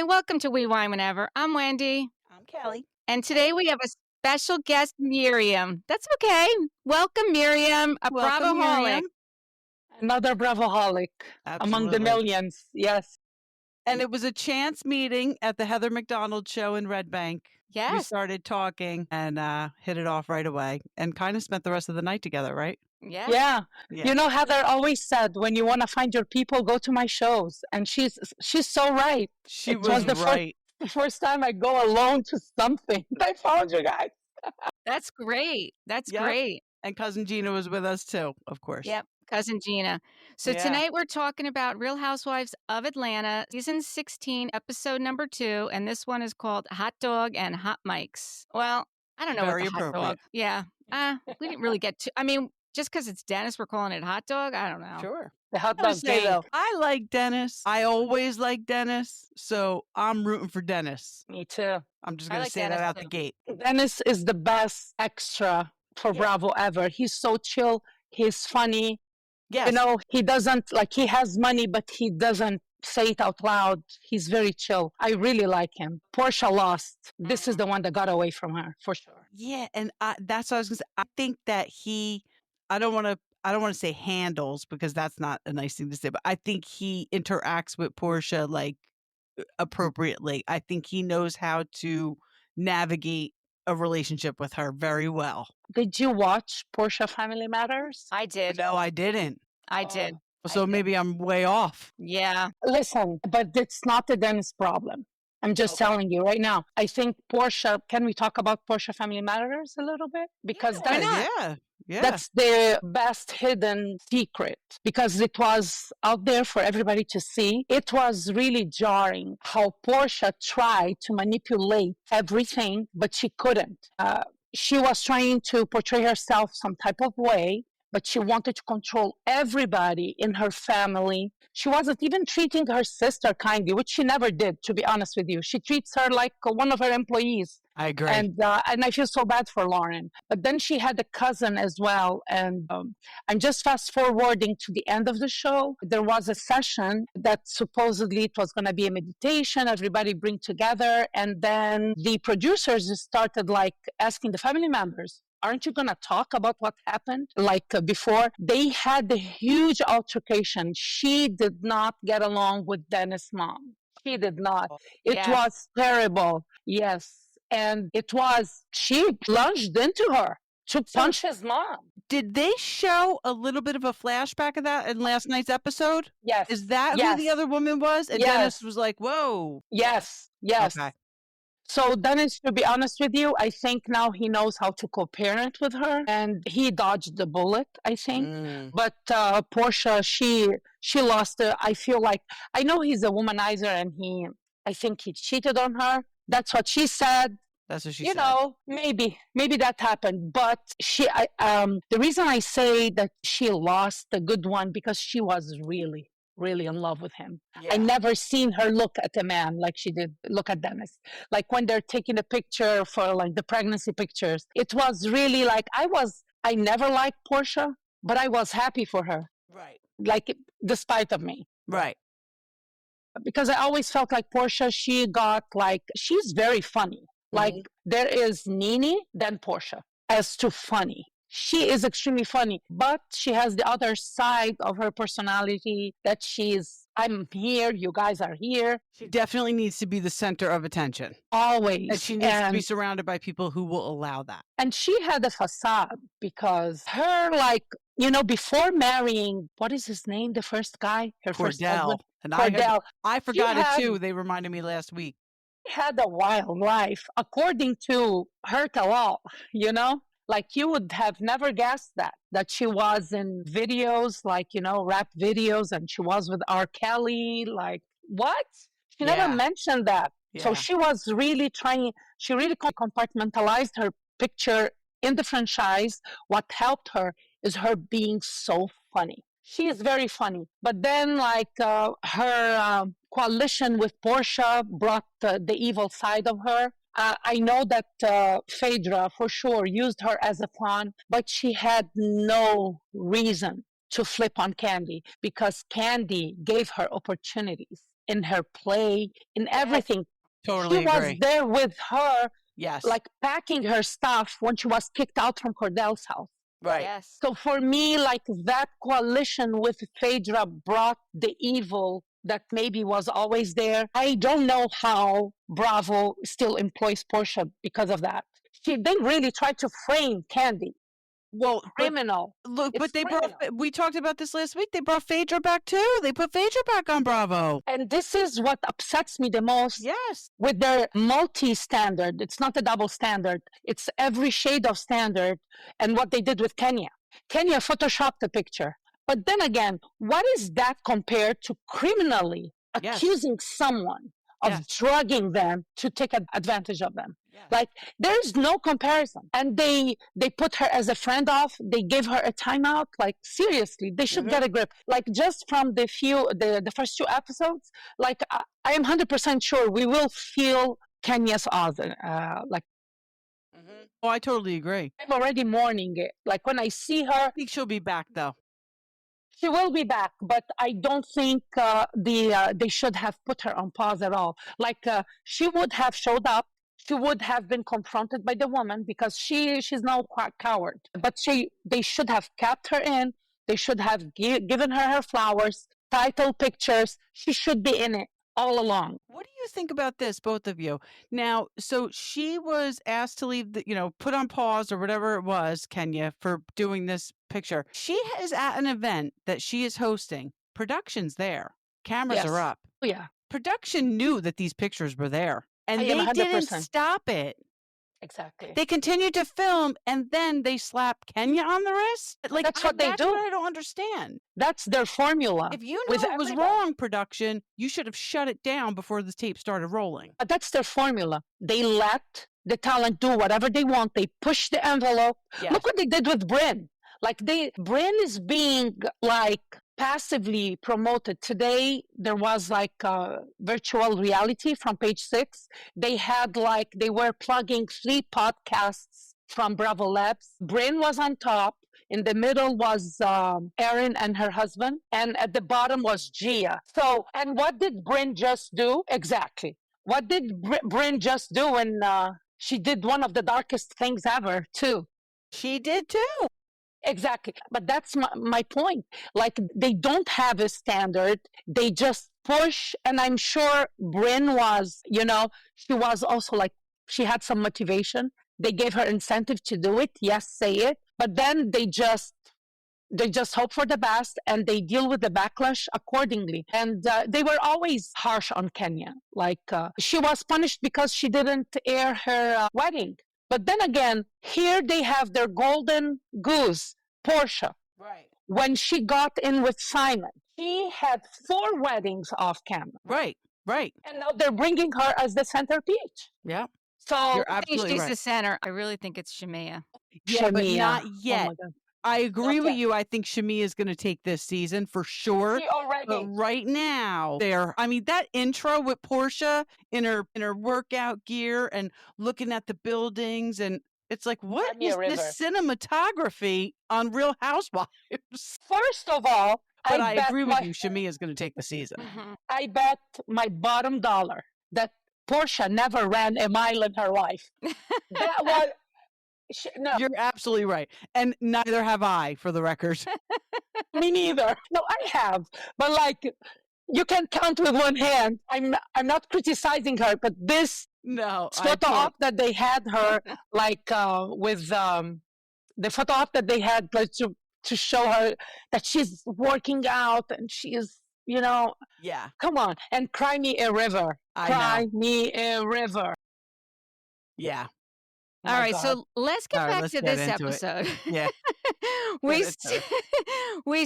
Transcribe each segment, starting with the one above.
Hi, welcome to We Wine Whenever. I'm Wendy, I'm Kelly. and today we have a special guest, Miriam. That's okay. Welcome, Miriam, a Welcome, Bravoholic. Miriam. Another Bravoholic among the Absolutely. millions. Yes. And it was a chance meeting at the Heather McDonald show in Red Bank. We Yes. started talking and hit it off right away and kind of spent the rest of the night together, right? Yeah. Yeah. Yeah. You know, Heather always said, when you want to find your people, go to my shows. And she's so right. She It was the right. first time I go alone to something. I found you guys. That's great. That's Yep. great. And cousin Gina was with us too, of course. Yep. Cousin Gina. So Yeah. tonight we're talking about Real Housewives of Atlanta, season 16, episode number 2. And this one is called Hot Dog and Hot Mics. Well, I don't know Very what the hot appropriate. dog. Yeah. We didn't really get to, I mean, just because it's Dennis, we're calling it hot dog. I don't know. Sure. The hot I gotta dog say gang. though, I like Dennis. I always like Dennis. So I'm rooting for Dennis. Me too. I'm just I going to like say Dennis that out too. the gate. Dennis is the best extra for Yeah. Bravo ever. He's so chill. He's funny. Yes. You know, he doesn't, like, he has money, but he doesn't say it out loud. He's very chill. I really like him. Portia lost. This is the one that got away from her, for sure. Yeah, and that's what I was gonna say. I think that I don't want to say handles because that's not a nice thing to say, but I think he interacts with Portia like appropriately. I think he knows how to navigate a relationship with her very well. Did you watch Portia Family Matters? I did. No, I didn't. I did. So I did. maybe I'm way off. Yeah. Listen, but it's not the Dennis problem. I'm just Okay. telling you right now. I think Portia, can we talk about Portia Family Matters a little bit? Because why that's, not? Yeah. that's the best hidden secret, because it was out there for everybody to see. It was really jarring how Portia tried to manipulate everything, but she couldn't. She was trying to portray herself some type of way, but she wanted to control everybody in her family. She wasn't even treating her sister kindly, which she never did, to be honest with you. She treats her like one of her employees. I agree. And I feel so bad for Lauren. But then she had a cousin as well. And I'm just fast forwarding to the end of the show. There was a session that supposedly it was going to be a meditation, everybody bring together. And then the producers started like asking the family members, aren't you going to talk about what happened? Like before, they had a huge altercation. She did not get along with Dennis' mom. She did not. It Yes. was terrible. Yes. And she plunged into her to punch his mom. Did they show a little bit of a flashback of that in last night's episode? Yes. Is that Yes. who the other woman was? And Yes. Dennis was like, whoa. Yes. Yes. Okay. So Dennis, to be honest with you, I think now he knows how to co-parent with her, and he dodged the bullet, I think. But Portia, she lost. I feel like, I know he's a womanizer, and I think he cheated on her. That's what she said. That's what she You said. know, maybe that happened. But the reason I say that she lost a good one, because she was really, really in love with him. Yeah. I never seen her look at a man like she did look at Dennis. Like when they're taking a picture for like the pregnancy pictures, it was really like, I never liked Portia, but I was happy for her. Right. Like, despite of me. Right. Because I always felt like Portia, she's very funny. Like there is Nene, then Portia. As to funny, she is extremely funny, but she has the other side of her personality that I'm here, you guys are here. She definitely needs to be the center of attention. Always. And she needs to be surrounded by people who will allow that. And she had a facade, because her, like, before marrying, what is his name? The first guy? Her first husband? And Cordell. I forgot it too. They reminded me last week. Had a wild life, according to her tell-all, like you would have never guessed that she was in videos, like, rap videos, and she was with R. Kelly. Like, what? She never mentioned that. Yeah. So she was really she really compartmentalized her picture in the franchise. What helped her is her being so funny. She is very funny. But then, like, her coalition with Portia brought the evil side of her. I know that Phaedra, for sure, used her as a pawn, but she had no reason to flip on Candy, because Candy gave her opportunities. in her play, in everything. Totally He was agree. there with her, Yes. like packing her stuff when she was kicked out from Cordell's house. Right. Yes. So for me, like that coalition with Phaedra brought the evil that maybe was always there. I don't know how Bravo still employs Porsche because of that. They really tried to frame Candy. Well, Criminal. look, It's but they criminal. we talked about this last week. They brought Phaedra back too. They put Phaedra back on Bravo. And this is what upsets me the most Yes. with their multi-standard. It's not a double standard. It's every shade of standard. And what they did with Kenya. Kenya photoshopped the picture. But then again, what is that compared to criminally accusing someone of drugging them to take advantage of them? Like, there's no comparison. And they put her as a friend off. They gave her a timeout. Like, seriously, they should get a grip. Like, just from the first 2 episodes, like, I am 100% sure we will feel Kenya's author. Oh, I totally agree. I'm already mourning it. Like, when I see her, I think she'll be back though. she will be back, but I don't think they should have put her on pause at all. Like, she would have showed up. She would have been confronted by the woman because she's no coward. But they should have kept her in. They should have given her flowers, title pictures. She should be in it all along. What do you think about this, both of you? Now, so she was asked to leave, put on pause or whatever it was, Kenya, for doing this picture. She is at an event that she is hosting. Production's there. Cameras are up. Oh, yeah. Production knew that these pictures were there. And I am they didn't 100%. stop it. Exactly. They continued to film, and then they slap Kenya on the wrist. Like, That's what they do. What I don't understand. That's their formula. If you knew it was wrong, production, you should have shut it down before the tape started rolling. But that's their formula. They let the talent do whatever they want. They push the envelope. Yes. Look what they did with Bryn. Like, Bryn is being like passively promoted. Today, there was like virtual reality from Page 6. They were plugging 3 podcasts from Bravo Labs. Bryn was on top. In the middle was Erin and her husband. And at the bottom was Gia. So, and what did Bryn just do? Exactly. What did Bryn just do when she did one of the darkest things ever, too? She did, too. Exactly. But that's my point. Like, they don't have a standard. They just push. And I'm sure Bryn was, she was also like, she had some motivation. They gave her incentive to do it. Yes, say it. But then they just hope for the best and they deal with the backlash accordingly. And they were always harsh on Kenya. Like, she was punished because she didn't air her wedding. But then again, here they have their golden goose, Porsche. Right. When she got in with Simon, she had 4 weddings off camera. Right. And now they're bringing her as the centerpiece. Yeah. So You're I think absolutely she's right. the center. I really think it's Shamea. Yeah, but Shamea. not Oh yet. my God. I agree with Okay. you. I think Shamea is going to take this season for sure. She already. But right now, that intro with Portia in her workout gear and looking at the buildings, and it's like, what is this cinematography on Real Housewives? First of all, But I agree with you. Shamea is going to take the season. I bet my bottom dollar that Portia never ran a mile in her life. That was. No, You're absolutely right. And neither have I, for the record. me neither. No, I have. But like, you can count with one hand. I'm not criticizing her, but this photo op that they had her, like with the photo op that they had like, to show her that she's working out and she is, Yeah. Come on, and cry me a river. Cry me a river. Yeah. All right, so let's get back to this episode. Yeah. we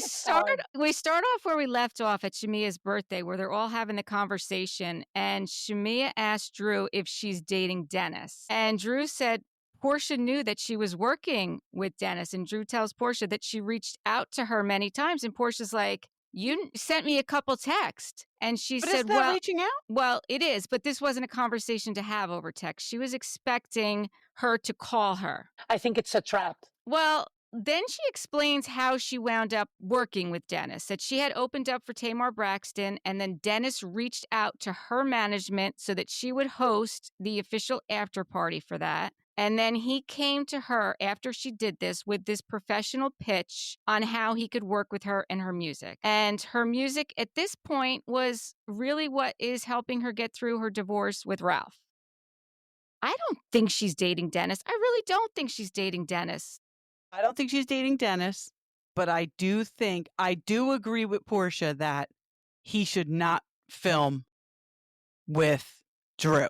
start off where we left off at Shamea's birthday, where they're all having the conversation, and Shamea asked Drew if she's dating Dennis, and Drew said Portia knew that she was working with Dennis, and Drew tells Portia that she reached out to her many times, and Portia's like, you sent me a couple texts. And she said, well, reaching out? Well, it is, but this wasn't a conversation to have over text. She was expecting her to call her. I think it's a trap. Well, then she explains how she wound up working with Dennis, that she had opened up for Tamar Braxton, and then Dennis reached out to her management so that she would host the official after party for that. And then he came to her after she did this with this professional pitch on how he could work with her and her music. And her music at this point was really what is helping her get through her divorce with Ralph. I don't think she's dating Dennis. I really don't think she's dating Dennis. I don't think she's dating Dennis, but I do agree with Portia that he should not film with Drew.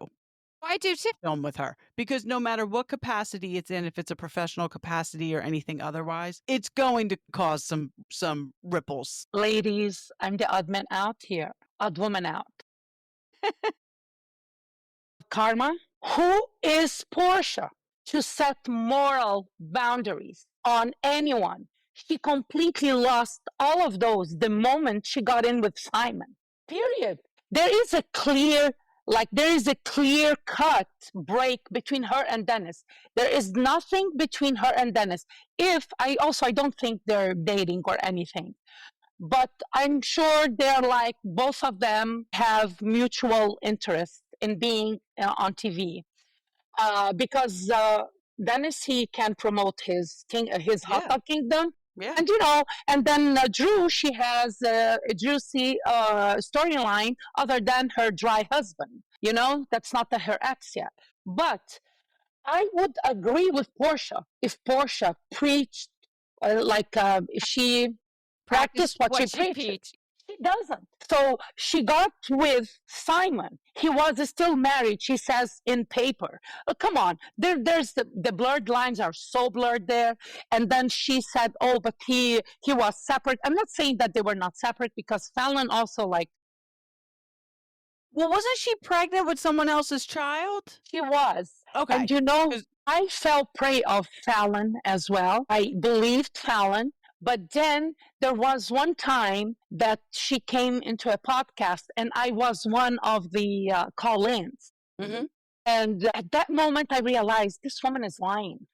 I do too. Film with her, because no matter what capacity it's in, if it's a professional capacity or anything otherwise, it's going to cause some ripples. Ladies, I'm the odd man out here, odd woman out. Karma, who is Portia to set moral boundaries on anyone? She completely lost all of those the moment she got in with Simon. Period. There is a clear cut break between her and Dennis. There is nothing between her and Dennis. I don't think they're dating or anything, but I'm sure they're like, both of them have mutual interest in being on TV, because Dennis, he can promote his hot dog kingdom. Yeah. And then Drew, she has a juicy storyline other than her dry husband. That's not her ex yet. But I would agree with Portia if Portia preached, if she practiced what she preached. She doesn't. So she got with Simon. He was still married, she says in paper. Come on, there's the blurred lines are so blurred there. And then she said, "Oh, but he was separate." I'm not saying that they were not separate, because Fallon also Well, wasn't she pregnant with someone else's child? She was. Okay. And I fell prey of Fallon as well. I believed Fallon. But then there was one time that she came into a podcast, and I was one of the call-ins. Mm-hmm. And at that moment, I realized this woman is lying.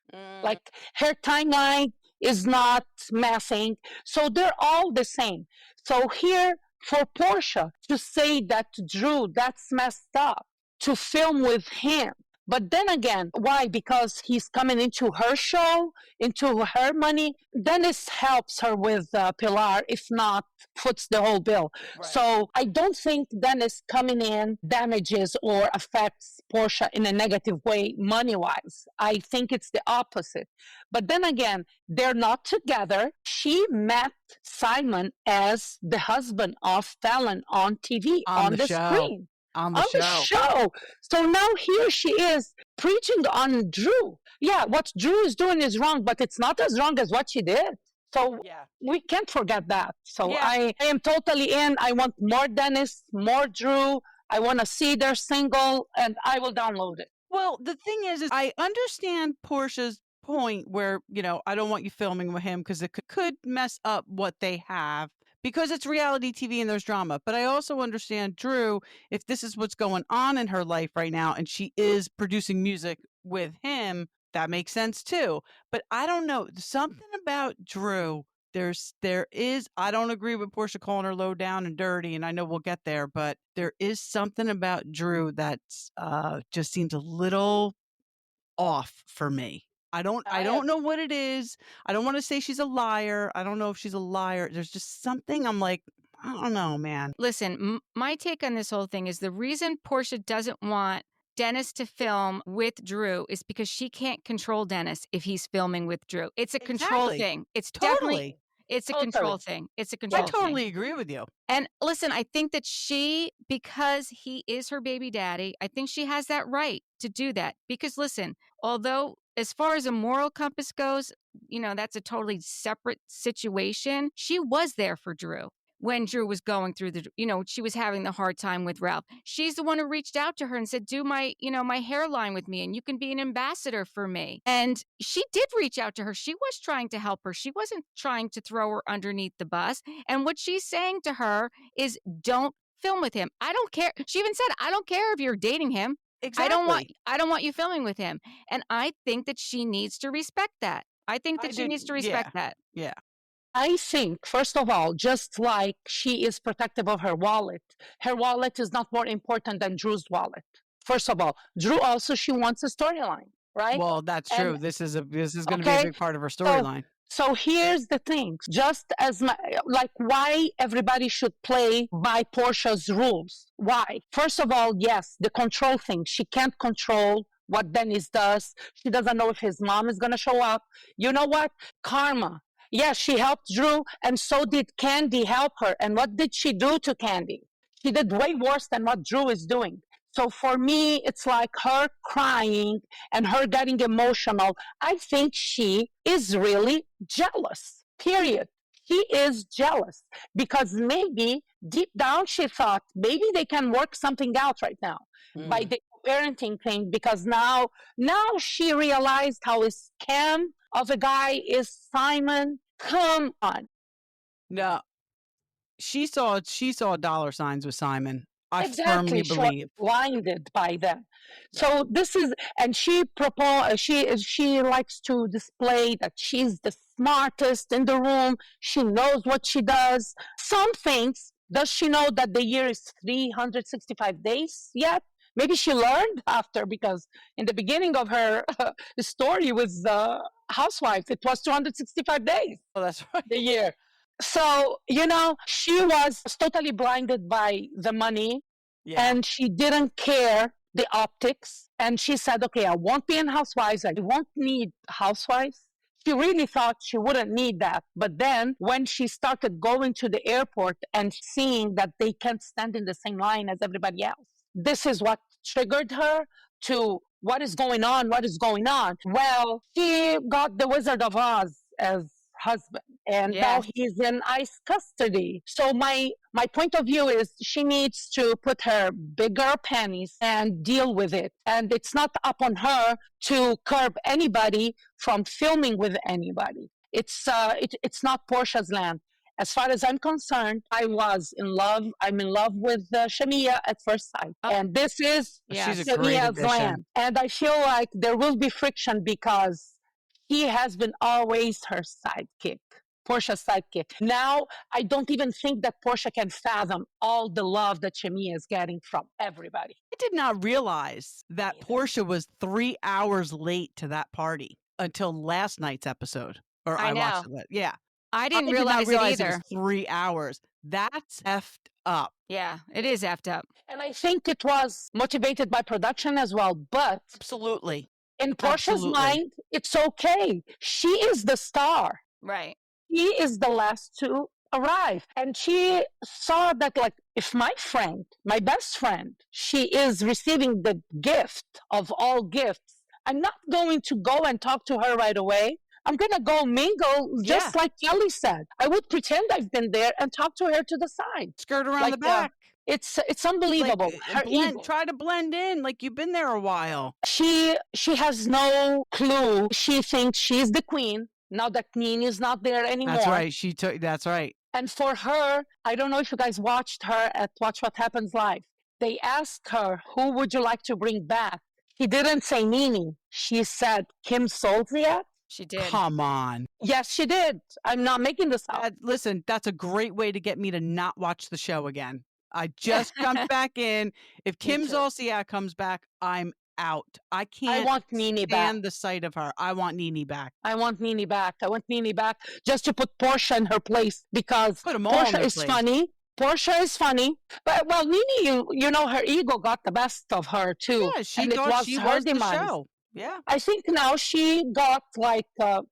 Like, her timeline is not massing. So they're all the same. So here, for Portia to say that to Drew, that's messed up, to film with him. But then again, why? Because he's coming into her show, into her money. Dennis helps her with Pilar, if not foots the whole bill. Right. So I don't think Dennis coming in damages or affects Portia in a negative way money-wise. I think it's the opposite. But then again, they're not together. She met Simon as the husband of Fallon on TV, on the screen. On the show. So now here she is preaching on Drew. Yeah, what Drew is doing is wrong, but it's not as wrong as what she did. So we can't forget that. So I am totally in. I want more Dennis, more Drew. I want to see their single, and I will download it. Well, the thing is I understand Portia's point where, I don't want you filming with him because it could mess up what they have, because it's reality TV and there's drama. But I also understand Drew, if this is what's going on in her life right now and she is producing music with him, that makes sense too. But I don't know, something about Drew, there is, I don't agree with Portia calling her low down and dirty, and I know we'll get there, but there is something about Drew that's just seems a little off for me. I don't know what it is. I don't want to say she's a liar. I don't know if she's a liar. There's just something I'm like, I don't know, man. Listen, my take on this whole thing is the reason Portia doesn't want Dennis to film with Drew is because she can't control Dennis if he's filming with Drew. It's a control thing. It's definitely, it's a control thing. It's a control thing. I totally agree with you. And listen, I think that because he is her baby daddy, I think she has that right to do that. Because listen, although as far as a moral compass goes, that's a totally separate situation. She was there for Drew when Drew was going through she was having the hard time with Ralph. She's the one who reached out to her and said, do my hairline with me and you can be an ambassador for me. And she did reach out to her. She was trying to help her. She wasn't trying to throw her underneath the bus. And what she's saying to her is, don't film with him. I don't care. She even said, I don't care if you're dating him. Exactly. I don't want you filming with him. And I think that she needs to respect that. I think that she needs to respect that. Yeah. I think, first of all, just like she is protective of her wallet is not more important than Drew's wallet. First of all, Drew also, she wants a storyline, right? Well, that's And true. This is going to be a okay, big part of her so storyline. so here's the thing. Just as like why everybody should play by Portia's rules. Why? First of all, yes, the control thing. She can't control what Dennis does. She doesn't know if his mom is going to show up. You know what? Karma. Yes, she helped Drew, and so did Candy help her. And what did she do to Candy? She did way worse than what Drew is doing. So for me, it's like her crying and her getting emotional. I think she is really jealous, period. She is jealous because maybe deep down she thought maybe they can work something out right now by the parenting thing, because now she realized how a scam of a guy is Simon. Come on. No, she saw dollar signs with Simon. I firmly Exactly. She was believe. blinded by them. So this is, and she propose. She likes to display that she's the smartest in the room. She knows what she does. Some things. Does she know that the year is 365 days yet? Maybe she learned after, because in the beginning of her story with Housewives, it was 265 days. Oh, that's right. The year. So, she was totally blinded by the money, and she didn't care the optics. And she said, okay, I won't be in Housewives. I won't need Housewives. She really thought she wouldn't need that. But then when she started going to the airport and seeing that they can't stand in the same line as everybody else, this is what triggered her to what is going on? What is going on? Well, she got the Wizard of Oz as husband, and now he's in ICE custody. So my point of view is she needs to put her bigger panties and deal with it. And it's not up on her to curb anybody from filming with anybody. It's not Portia's land. As far as I'm concerned, I'm in love with Shamia at first sight. And this is She's a great Shamia's addition. land. And I feel like there will be friction because he has been always her sidekick, Portia's sidekick. Now, I don't even think that Portia can fathom all the love that Shamia is getting from everybody. I did not realize that Portia was 3 hours late to that party until last night's episode. Or I watched it. Yeah. I didn't did not realize it realize it either. was 3 hours. That's effed up. Yeah, it is effed up. And I think it was motivated by production as well, but Absolutely. in Portia's mind, it's okay. She is the star. Right. She is the last to arrive. And she saw that, like, if my friend, my best friend, she is receiving the gift of all gifts, I'm not going to go and talk to her right away. I'm going to go mingle, just like Kelli said. I would pretend I've been there and talk to her to the side. Skirt around the back. It's unbelievable. Try to blend in like you've been there a while. She has no clue. She thinks she's the queen now that Nene is not there anymore. That's right. That's right. And for her, I don't know if you guys watched her at Watch What Happens Live. They asked her, who would you like to bring back? She didn't say Nene. She said Kim Solziak. She did. Come on. Yes, she did. I'm not making this up. Listen, that's a great way to get me to not watch the show again. I just jumped back in. If Kim Zolciak comes back, I'm out. I can't. I want Nene back. The sight of her. I want Nene back. I want Nene back just to put Portia in her place, because Portia is funny. Portia is funny, but Nene, you know, her ego got the best of her too. Yeah, and it was her demise. The show. Yeah. I think now she got like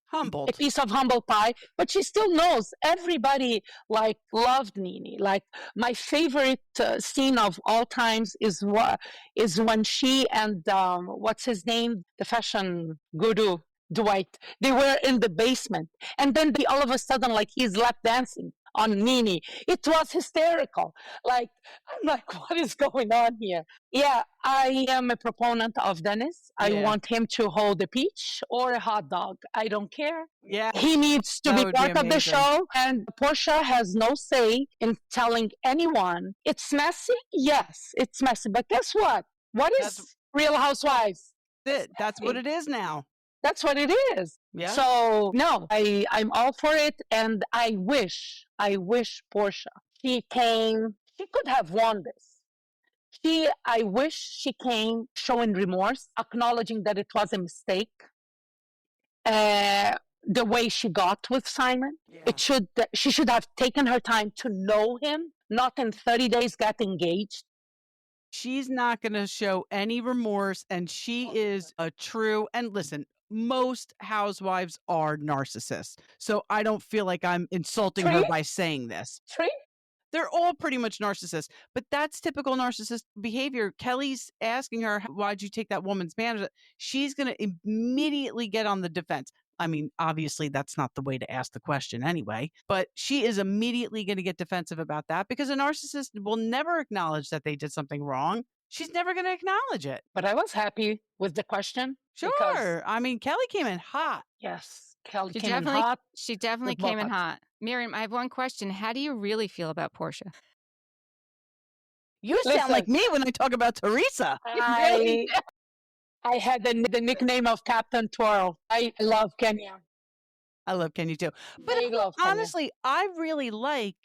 humbled, a piece of humble pie, but she still knows everybody like loved Nene. Like my favorite scene of all times is when she and what's his name, the fashion guru Dwight, they were in the basement, and then all of a sudden, like, he's lap dancing on Nene. It was hysterical. Like, I'm like, what is going on here? Yeah, I am a proponent of Dennis. I want him to hold a peach or a hot dog. I don't care. Yeah. He needs to be part of the show. And Portia has no say in telling anyone. It's messy? Yes, it's messy. But guess what? What is Real Housewives? That's what it is now. That's what it is. Yeah. So no, I'm all for it, and I wish Portia, she came. She could have won this. I wish she came showing remorse, acknowledging that it was a mistake. The way she got with Simon, she should have taken her time to know him, not in 30 days get engaged. She's not going to show any remorse, and she is a true, and listen, most housewives are narcissists. So I don't feel like I'm insulting her by saying this. Tree? They're all pretty much narcissists, but that's typical narcissist behavior. Kelly's asking her, why'd you take that woman's manager? She's going to immediately get on the defense. I mean, obviously, that's not the way to ask the question anyway, but she is immediately going to get defensive about that because a narcissist will never acknowledge that they did something wrong. She's never going to acknowledge it. But I was happy with the question. Sure. I mean, Kelly came in hot. Yes. Kelly came in hot. She definitely came in hot. Miriam, I have one question. How do you really feel about Porsche? You sound like me when I talk about Teresa. I had the nickname of Captain Twirl. I love Kenya. I love Kenya too. But honestly, I really like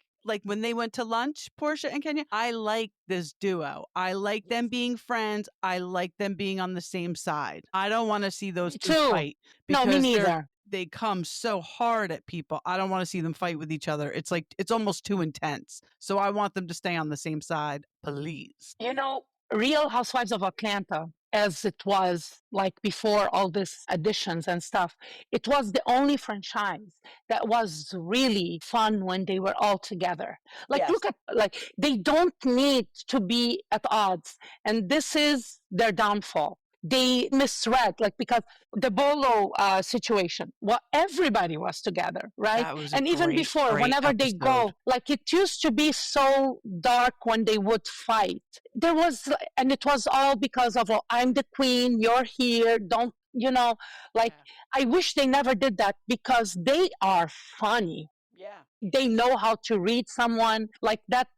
when they went to lunch, Porsche and Kenya, I like this duo. I like them being friends. I like them being on the same side. I don't want to see those two fight. No, me neither. They come so hard at people. I don't want to see them fight with each other. It's like, it's almost too intense. So I want them to stay on the same side, please. You know, Real Housewives of Atlanta, as it was like before all these additions and stuff, it was the only franchise that was really fun when they were all together. Like, look at, they don't need to be at odds. And this is their downfall. They misread, because the Bolo situation, everybody was together, right? And even before, whenever they go, it used to be so dark when they would fight. And it was all because of, I'm the queen, you're here, don't, I wish they never did that because they are funny. Yeah. They know how to read someone, like that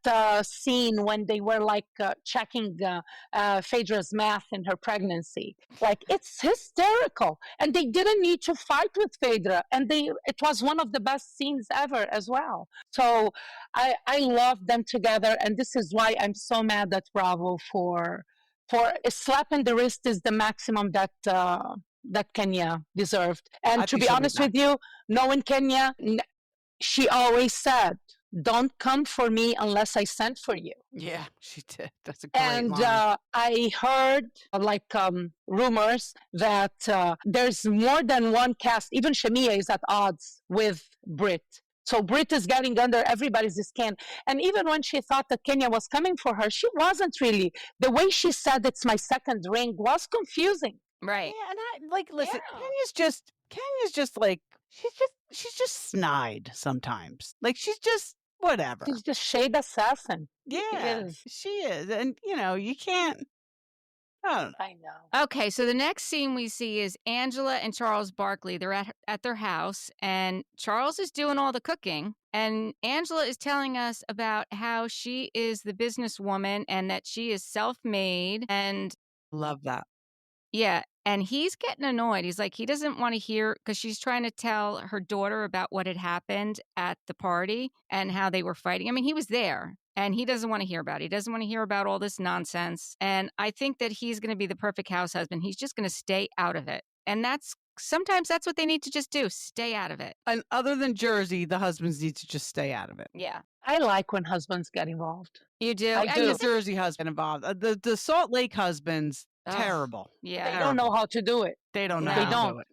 scene when they were checking Phaedra's math in her pregnancy. It's hysterical. And they didn't need to fight with Phaedra. And it was one of the best scenes ever as well. So I love them together. And this is why I'm so mad at Bravo for a slap in the wrist is the maximum that Kenya deserved. And to be honest with you, knowing Kenya, she always said, don't come for me unless I sent for you. Yeah, she did. That's a great line. I heard rumors that there's more than one cast. Even Shamia is at odds with Brit. So Brit is getting under everybody's skin. And even when she thought that Kenya was coming for her, she wasn't really. The way she said it's my second ring was confusing. Right. Yeah, and I listen, Kenya's just she's just snide sometimes. She's just whatever. She's just shade assassin. Yeah, she is. And you can't. I don't know. I know. Okay, so the next scene we see is Angela and Charles Barkley. They're at their house, and Charles is doing all the cooking. And Angela is telling us about how she is the businesswoman and that she is self-made. And love that. Yeah, and he's getting annoyed. He's like, he doesn't want to hear, because she's trying to tell her daughter about what had happened at the party and how they were fighting. I mean, he was there, and he doesn't want to hear about it. He doesn't want to hear about all this nonsense. And I think that he's going to be the perfect house husband. He's just going to stay out of it. And sometimes that's what they need to just do, stay out of it. And other than Jersey, the husbands need to just stay out of it. Yeah. I like when husbands get involved. You do? I do. The Jersey husband involved. The Salt Lake husbands, terrible. Yeah. They don't know how to do it. They don't know how to do it.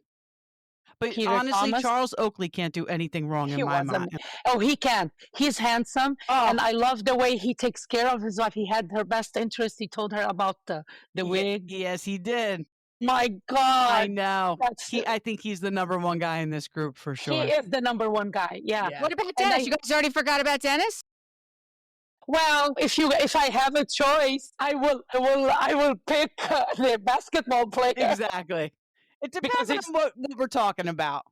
But Peter honestly, Thomas, Charles Oakley can't do anything wrong in my mind. Oh, he can. He's handsome. And I love the way he takes care of his wife. He had her best interest. He told her about the wig. Yes, he did. My God. I know. I think he's the number one guy in this group for sure. He is the number one guy. Yeah. What about Dennis? You guys already forgot about Dennis? Well, if I have a choice, I will pick the basketball player. Exactly. It depends on what we're talking about.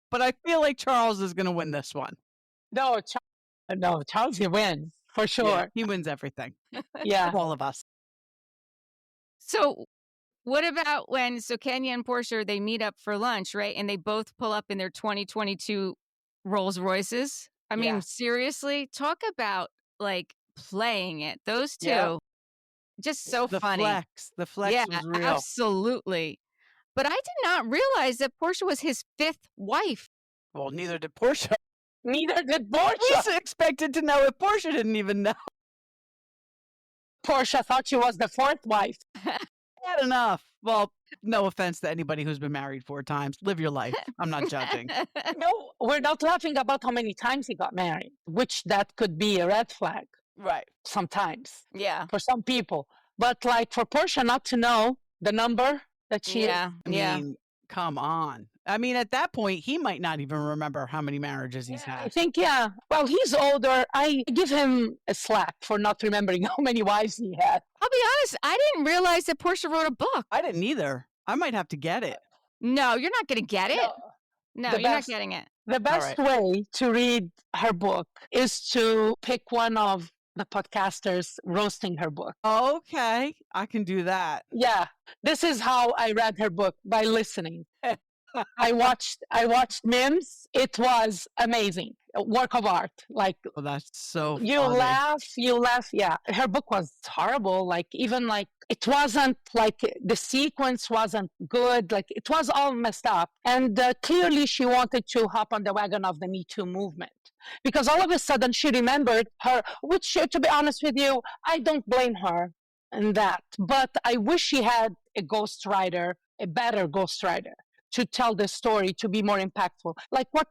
But I feel like Charles is going to win this one. No, Charles, he wins for sure. Yeah, he wins everything. Yeah, all of us. So What about when Kenya and Portia, they meet up for lunch, right? And they both pull up in their 2022 Rolls Royces. I mean, Yeah. seriously, talk about like playing it. Those Yep. two, just so The funny. flex was real. Absolutely. But I did not realize that Portia was his 5th wife. Well, neither did Portia. Neither did We Portia. expected to know if Portia didn't even know. Portia thought she was the 4th wife. Had enough. Well, no offense to anybody who's been married 4 times. Live your life. I'm not judging. No, we're not laughing about how many times he got married, which that could be a red flag Right. sometimes Yeah. for some people. But like for Portia not to know the number that she Yeah. I mean, come on. I mean, at that point, he might not even remember how many marriages he's I had. think, yeah. Well, he's older. I give him a slack for not remembering how many wives he had. I'll be honest, I didn't realize that Portia wrote a book. I didn't either. I might have to get it. No, you're not going to get it. No, The you're best- not getting it. The best way to read her book is to pick one of the podcasters roasting her book. Okay, I can do that. Yeah, this is how I read her book, by listening. I watched Mims. It was amazing, a work of art. Like Well, that's so you funny. laugh. Yeah, her book was horrible. Like even like it wasn't like the sequence wasn't good. Like it was all messed up. And clearly she wanted to hop on the wagon of the Me Too movement. Because all of a sudden she remembered her, which to be honest with you, I don't blame her in that. But I wish she had a ghostwriter, a better ghostwriter to tell the story to be more impactful. Like what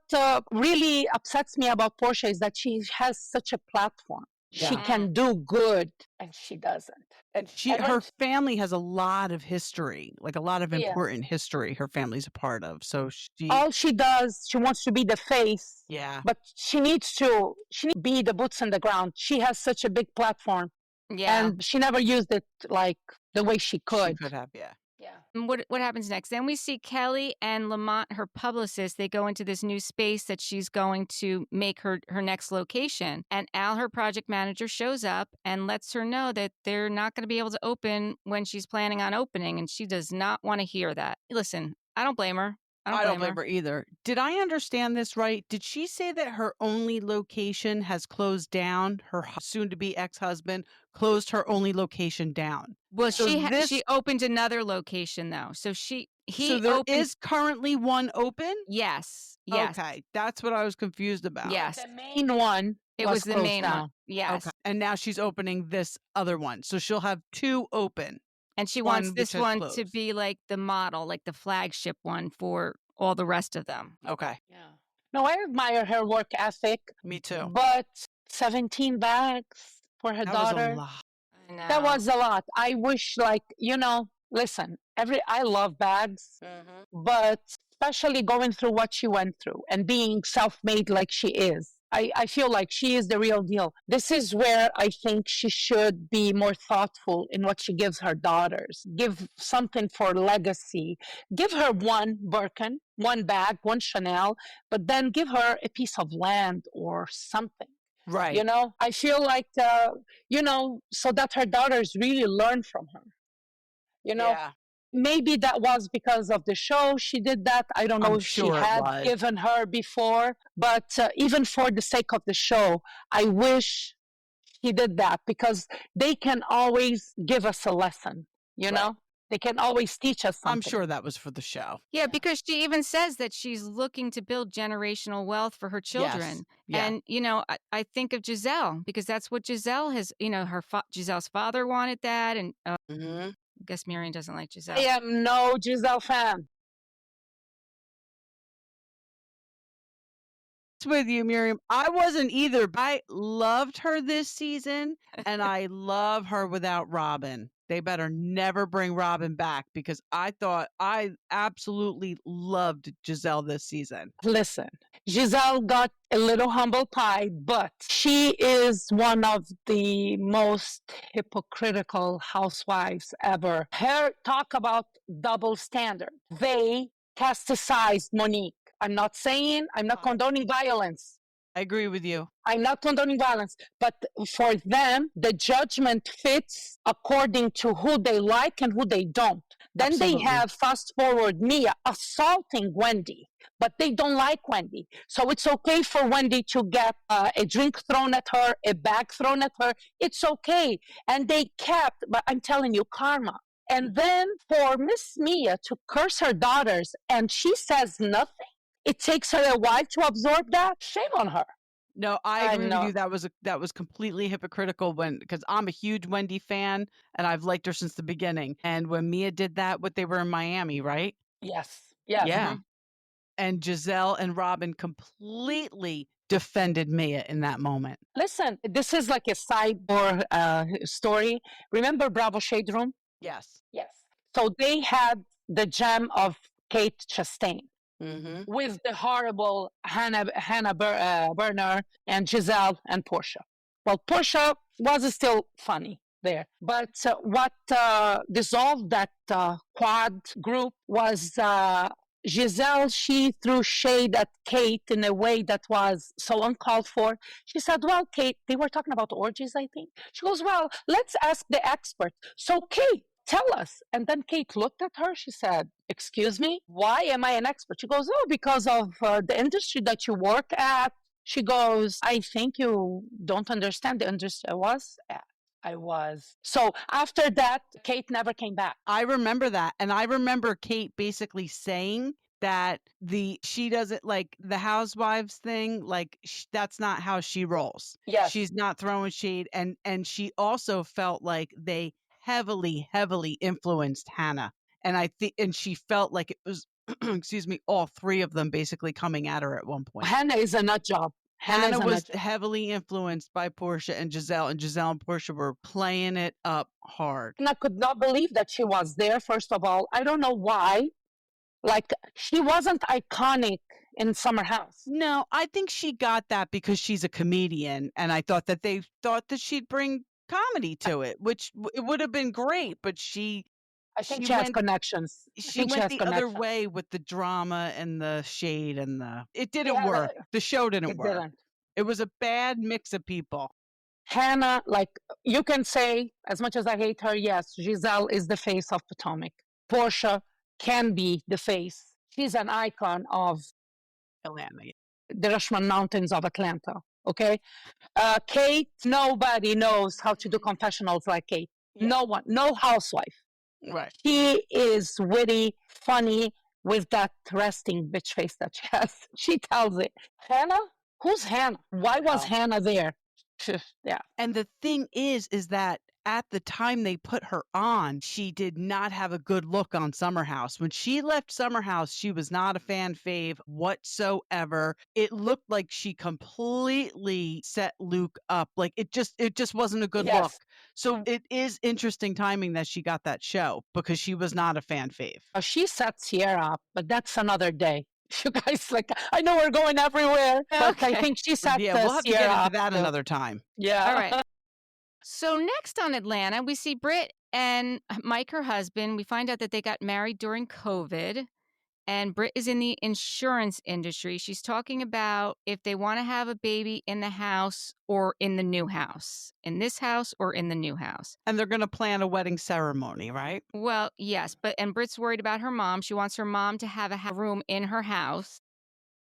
really upsets me about Portia is that she has such a platform. She Yeah. can do good, and she doesn't. And And her family has a lot of history, like a lot of Yes. important history her family's a part of. So she All she does, she wants to be the face, yeah. but she needs to be the boots on the ground. She has such a big platform, Yeah. and she never used it like the way she could. She could have, yeah. Yeah. And what happens next? Then we see Kelli and Lamont, her publicist. They go into this new space that she's going to make her next location. And Al, her project manager, shows up and lets her know that they're not going to be able to open when she's planning on opening. And she does not want to hear that. Listen, I don't blame her. I don't blame her either. Did I understand this right? Did she say that her only location has closed down? Her soon-to-be ex-husband closed her only location down. Well, So she opened another location though. So so there is currently one open? Yes. Yes. Okay, that's what I was confused about. Yes. The main one. It was the closed main down. one. Yes. Okay. And now she's opening this other one. So she'll have 2 open. And she One wants which this has one to closed. be like the model, like the flagship one for all the rest of them. Okay. Yeah. No, I admire her work ethic, Me too. but 17 bags for her That was daughter. a lot. I know. That was a lot. I wish, like, listen, I love bags, but especially going through what she went through and being self-made like she is. I feel like she is the real deal. This is where I think she should be more thoughtful in what she gives her daughters. Give something for legacy. Give her one Birkin, one bag, one Chanel, but then give her a piece of land or something. Right. I feel like, so that her daughters really learn from her. Yeah. Maybe that was because of the show she did that. I don't know I'm if sure she it had was. given her before, but even for the sake of the show, I wish he did that because they can always give us a lesson, Right. They can always teach us something. I'm sure that was for the show. Yeah, because she even says that she's looking to build generational wealth for her children. Yeah. And, I think of Giselle because that's what Giselle has, Giselle's father wanted that. And I guess Miriam doesn't like Giselle. I am no Giselle fan. With you, Miriam. I wasn't either, but I loved her this season, and I love her without Robin. They better never bring Robin back because I absolutely loved Giselle this season. Listen, Giselle got a little humble pie, but she is one of the most hypocritical housewives ever. Her talk about double standard. They casticized Monique. I'm not condoning violence. I agree with you. I'm not condoning violence, but for them, the judgment fits according to who they like and who they don't. Then they Absolutely. have fast forward Mia assaulting Wendy, but they don't like Wendy. So it's okay for Wendy to get a drink thrown at her, a bag thrown at her. It's okay. And they kept, but I'm telling you, karma. And then for Miss Mia to curse her daughters and she says nothing, it takes her a while to absorb that. Shame on her. No, I agree with know. you. That was completely hypocritical because I'm a huge Wendy fan and I've liked her since the beginning. And when Mia did that, they were in Miami, right? Yes. Yes. Yeah. And Giselle and Robin completely defended Mia in that moment. Listen, this is like a sidebar story. Remember Bravo Shade Room? Yes. Yes. So they had the gem of Kate Chastain Mm-hmm. with the horrible Hannah Berner and Giselle and Porsche. Well, Porsche was still funny there. But what dissolved that quad group was Giselle. She threw shade at Kate in a way that was so uncalled for. She said, well, Kate, they were talking about orgies, I think. She goes, well, let's ask the expert. So, Kate, tell us. And then Kate looked at her. She said, excuse me, why am I an expert? She goes, oh, because of the industry that you work at. She goes, I think you don't understand the industry I was at. I was. So after that, Kate never came back. I remember that. And I remember Kate basically saying that she doesn't like the housewives thing. Like that's not how she rolls. Yes. She's not throwing shade. And she also felt like they heavily influenced Hannah. And and she felt like it was, excuse me, all three of them basically coming at her at one point. Hannah is a nut job. Hannah was heavily influenced by Porsche and Giselle and Porsche were playing it up hard. And I could not believe that she was there, first of all. I don't know why. Like, she wasn't iconic in Summer House. No, I think she got that because she's a comedian, and I thought that they thought that she'd bring comedy to it, which it would have been great, but I think she has connections. She went the other way with the drama and the shade and it didn't work. The show didn't work. It was a bad mix of people. Hannah, like you can say, as much as I hate her, yes, Giselle is the face of Potomac. Porsche can be the face. She's an icon of Atlanta. The Rushmore Mountains of Atlanta. Okay. Kate, nobody knows how to do confessionals like Kate. Yeah. No one, no housewife. Right. She is witty, funny, with that resting bitch face that she has. She tells it. Hannah? Who's Hannah? Why was Hannah there? Yeah. And the thing is that at the time they put her on, she did not have a good look on Summer House. When she left Summer House, she was not a fan fave whatsoever. It looked like she completely set Luke up. Like it just wasn't a good look. So it is interesting timing that she got that show because she was not a fan fave. She set Sierra up, but that's another day. You guys, like, I know we're going everywhere, but I think she set we'll have Sierra to get into up that another time. Yeah. All right. So next on Atlanta, we see Britt and Mike, her husband. We find out that they got married during COVID. And Britt is in the insurance industry. She's talking about if they want to have a baby in the house or in the new house. In this house or in the new house. And they're going to plan a wedding ceremony, right? Well, yes. And Britt's worried about her mom. She wants her mom to have a room in her house.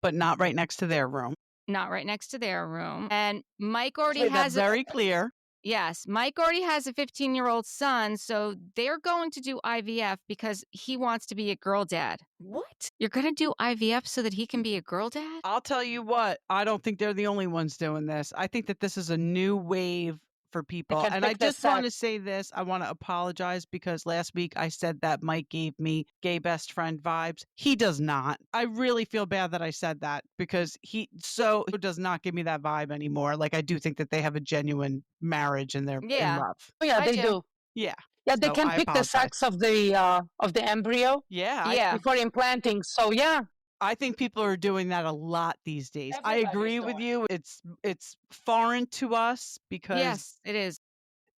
But not right next to their room. Not right next to their room. And Mike already has very clear. Yes, Mike already has a 15-year-old son, so they're going to do IVF because he wants to be a girl dad. What? You're going to do IVF so that he can be a girl dad? I'll tell you what, I don't think they're the only ones doing this. I think that this is a new wave for people. And I just want to say this. I want to apologize because last week I said that Mike gave me gay best friend vibes. He does not. I really feel bad that I said that because he does not give me that vibe anymore. Like I do think that they have a genuine marriage and they're in love. Oh, yeah, they do. Yeah. Yeah, they can pick the sex of the embryo. Yeah. Before implanting. So yeah. I think people are doing that a lot these days. I agree with you. It's foreign to us because yes, it is.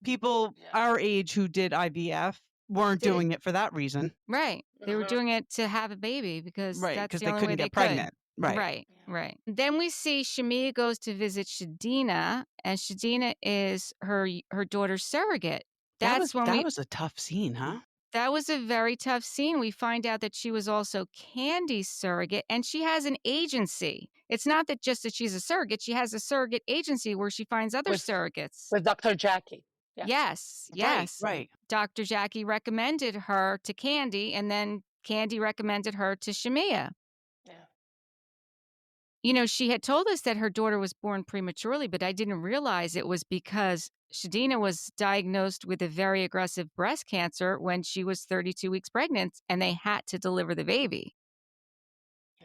People our age who did IVF weren't doing it for that reason. Right. They were doing it to have a baby because that's the they only couldn't way get pregnant. Right. Then we see Shamia goes to visit Shadina, and Shadina is her daughter's surrogate. That That's when was a tough scene, huh? that was a very tough scene. We find out that she was also Candy's surrogate, and she has an agency. It's not that just that she's a surrogate, she has a surrogate agency where she finds other surrogates. with Dr. Jackie. Yeah. Yes. Right. Dr. Jackie recommended her to Candy, and then Candy recommended her to Shamia. Yeah. You know, she had told us that her daughter was born prematurely, but I didn't realize it was because Shadina was diagnosed with a very aggressive breast cancer when she was 32 weeks pregnant, and they had to deliver the baby.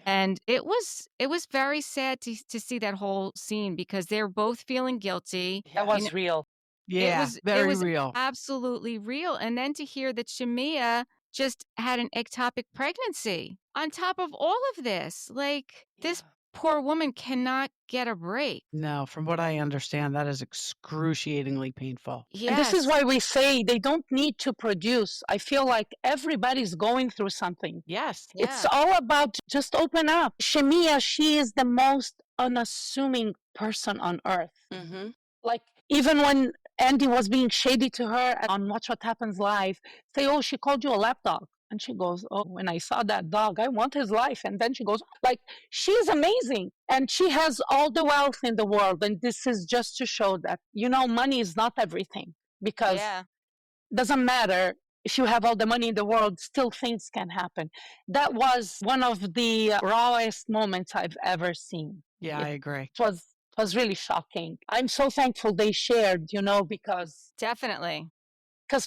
And it was very sad to see that whole scene because they're both feeling guilty. That was real. Yeah, it very was real. absolutely real. And then to hear that Shamia just had an ectopic pregnancy on top of all of this, like this poor woman cannot get a break. No, from what I understand, that is excruciatingly painful. Yes. And this is why we say they don't need to produce. I feel like everybody's going through something. Yes. It's all about just open up. Shamia, she is the most unassuming person on earth. Mm-hmm. Like, even when Andy was being shady to her on Watch What Happens Live, say, oh, she called you a lapdog. And she goes, oh, when I saw that dog, I want his life. And then she goes, like, she's amazing. And she has all the wealth in the world. And this is just to show that, you know, money is not everything. Because it doesn't matter if you have all the money in the world, still things can happen. That was one of the rawest moments I've ever seen. Yeah, I agree. It was really shocking. I'm so thankful they shared, you know, because Definitely.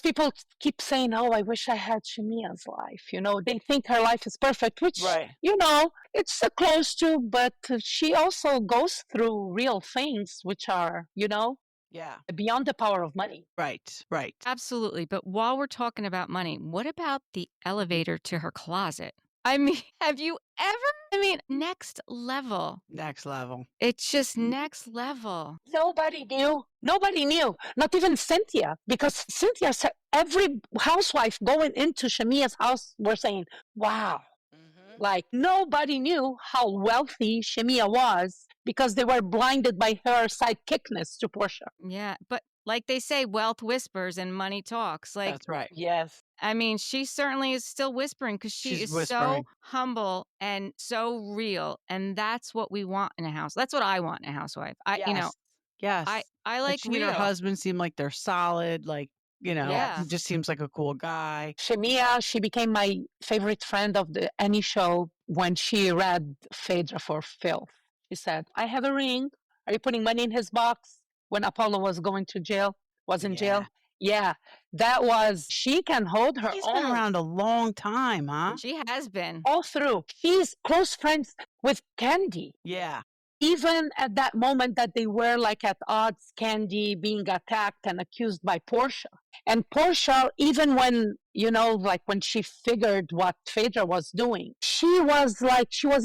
people keep saying, oh, I wish I had Shamia's life. You know, they think her life is perfect, which, you know, it's close to, but she also goes through real things, which are, you know, beyond the power of money. Right. Absolutely. But while we're talking about money, what about the elevator to her closet? I mean, have you ever? I mean, next level. Next level. It's just next level. Nobody knew. Nobody knew. Not even Cynthia, because Cynthia said every housewife going into Shamia's house were saying, wow. Like, nobody knew how wealthy Shamia was because they were blinded by her sidekickness to Porsche. Yeah, but like they say, wealth whispers and money talks. Like, That's right. Yes. I mean, she certainly is still whispering because she She's is whispering. so humble and so real, and that's what we want in a house. That's what I want in a housewife. You know, Yes. I Like like she and her real. husband seem like they're solid. Like, you know, Yeah. he just seems like a cool guy. Shamia, she became my favorite friend of any show when she read Phaedra for filth. She said, I have a ring. Are you putting money in his box? When Apollo was going to jail, was in jail. Yeah, that was, she can hold her She's own. been around a long time, huh? She has been. All through. She's close friends with Candy. Yeah. Even at that moment that they were like at odds, Candy being attacked and accused by Porsche. And Porsche, even when, you know, like when she figured what Phaedra was doing, she was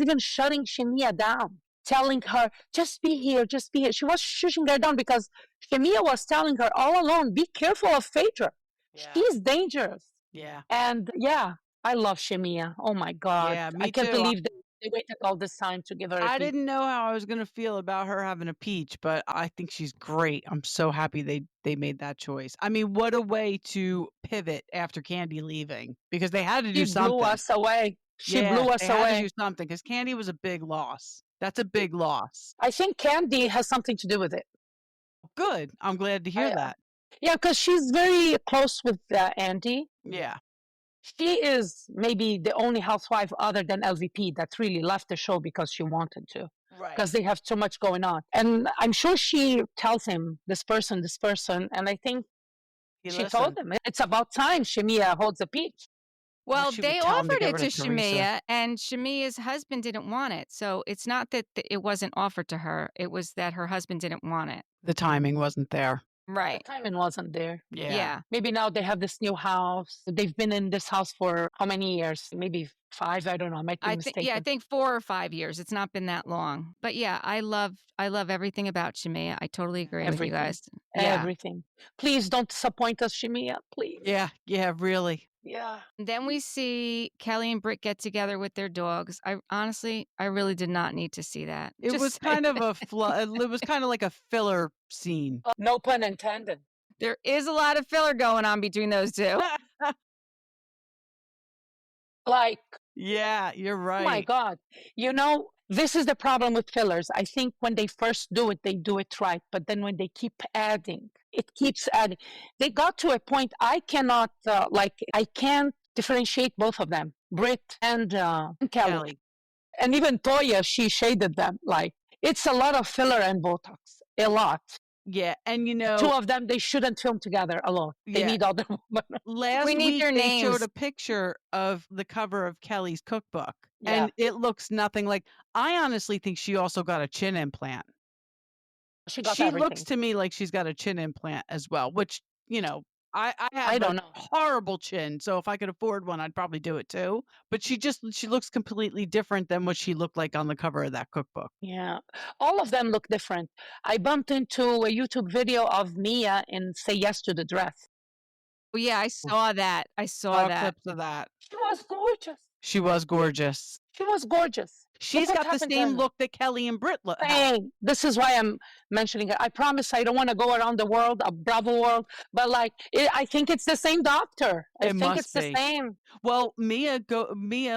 even shutting Shamia down, telling her, just be here, just be here. She was shushing her down because Shamia was telling her all along, be careful of Phaedra. Yeah. She's dangerous. Yeah. And yeah, I love Shamia. Oh my God. Yeah, me I can't too. believe they waited all this time to give her a I peach. didn't know how I was going to feel about her having a peach, but I think she's great. I'm so happy they made that choice. I mean, what a way to pivot after Candy leaving, because they had to do She something. blew us away. She blew us they had to away. do something because Candy was a big loss. That's a big loss. I think Candy has something to do with it. Good. I'm glad to hear that. Yeah, because she's very close with Andy. Yeah. She is maybe the only housewife other than LVP that really left the show because she wanted to. Right. Because they have too much going on. And I'm sure she tells him, this person. And I think she told him, it's about time Shamia holds a peach. Well, they offered it to Teresa. Shamia, and Shamia's husband didn't want it. So it's not that it wasn't offered to her. It was that her husband didn't want it. The timing wasn't there. Right. The timing wasn't there. Yeah. Maybe now they have this new house. They've been in this house for how many years? Maybe 5. I don't know. I might be mistaken. I think 4 or 5 years. It's not been that long. But yeah, I love everything about Shamia. I totally agree with you guys. Yeah. Everything. Please don't disappoint us, Shamia. Please. Yeah, really. Yeah. Then we see Kelli and Britt get together with their dogs. I honestly, I really did not need to see that. It Just was saying. kind of it was kind of like a filler scene. No pun intended. There is a lot of filler going on between those two. Like, Yeah, you're oh my right. God. You know, this is the problem with fillers. I think when they first do it, they do it right. But then when they keep adding, it keeps adding. They got to a point I cannot, I can't differentiate both of them, Britt and Kelli. Kelli. And even Toya, she shaded them. Like, it's a lot of filler and Botox. A lot. Yeah, and Two of them, they shouldn't film together alone. They Yeah. need other women. Last We need week their they showed names. a picture of the cover of Kelly's cookbook, Yeah. and it looks nothing like. I honestly think she also got a chin implant. She got She everything. looks to me like she's got a chin implant as well, which, you know, I have I don't a know. horrible chin, so if I could afford one, I'd probably do it too. But she looks completely different than what she looked like on the cover of that cookbook. Yeah. All of them look different. I bumped into a YouTube video of Mia in Say Yes to the Dress. Oh, yeah, I saw that. I saw Saw that. clips of that. She was gorgeous. She was gorgeous. She was gorgeous. She's what got the happened to same her. look that Kelly and Britt have. Same. This is why I'm mentioning it. I promise I don't want to go around the world, a Bravo world, but like I think it's the same doctor. I It think must it's the be. same. Well, Mia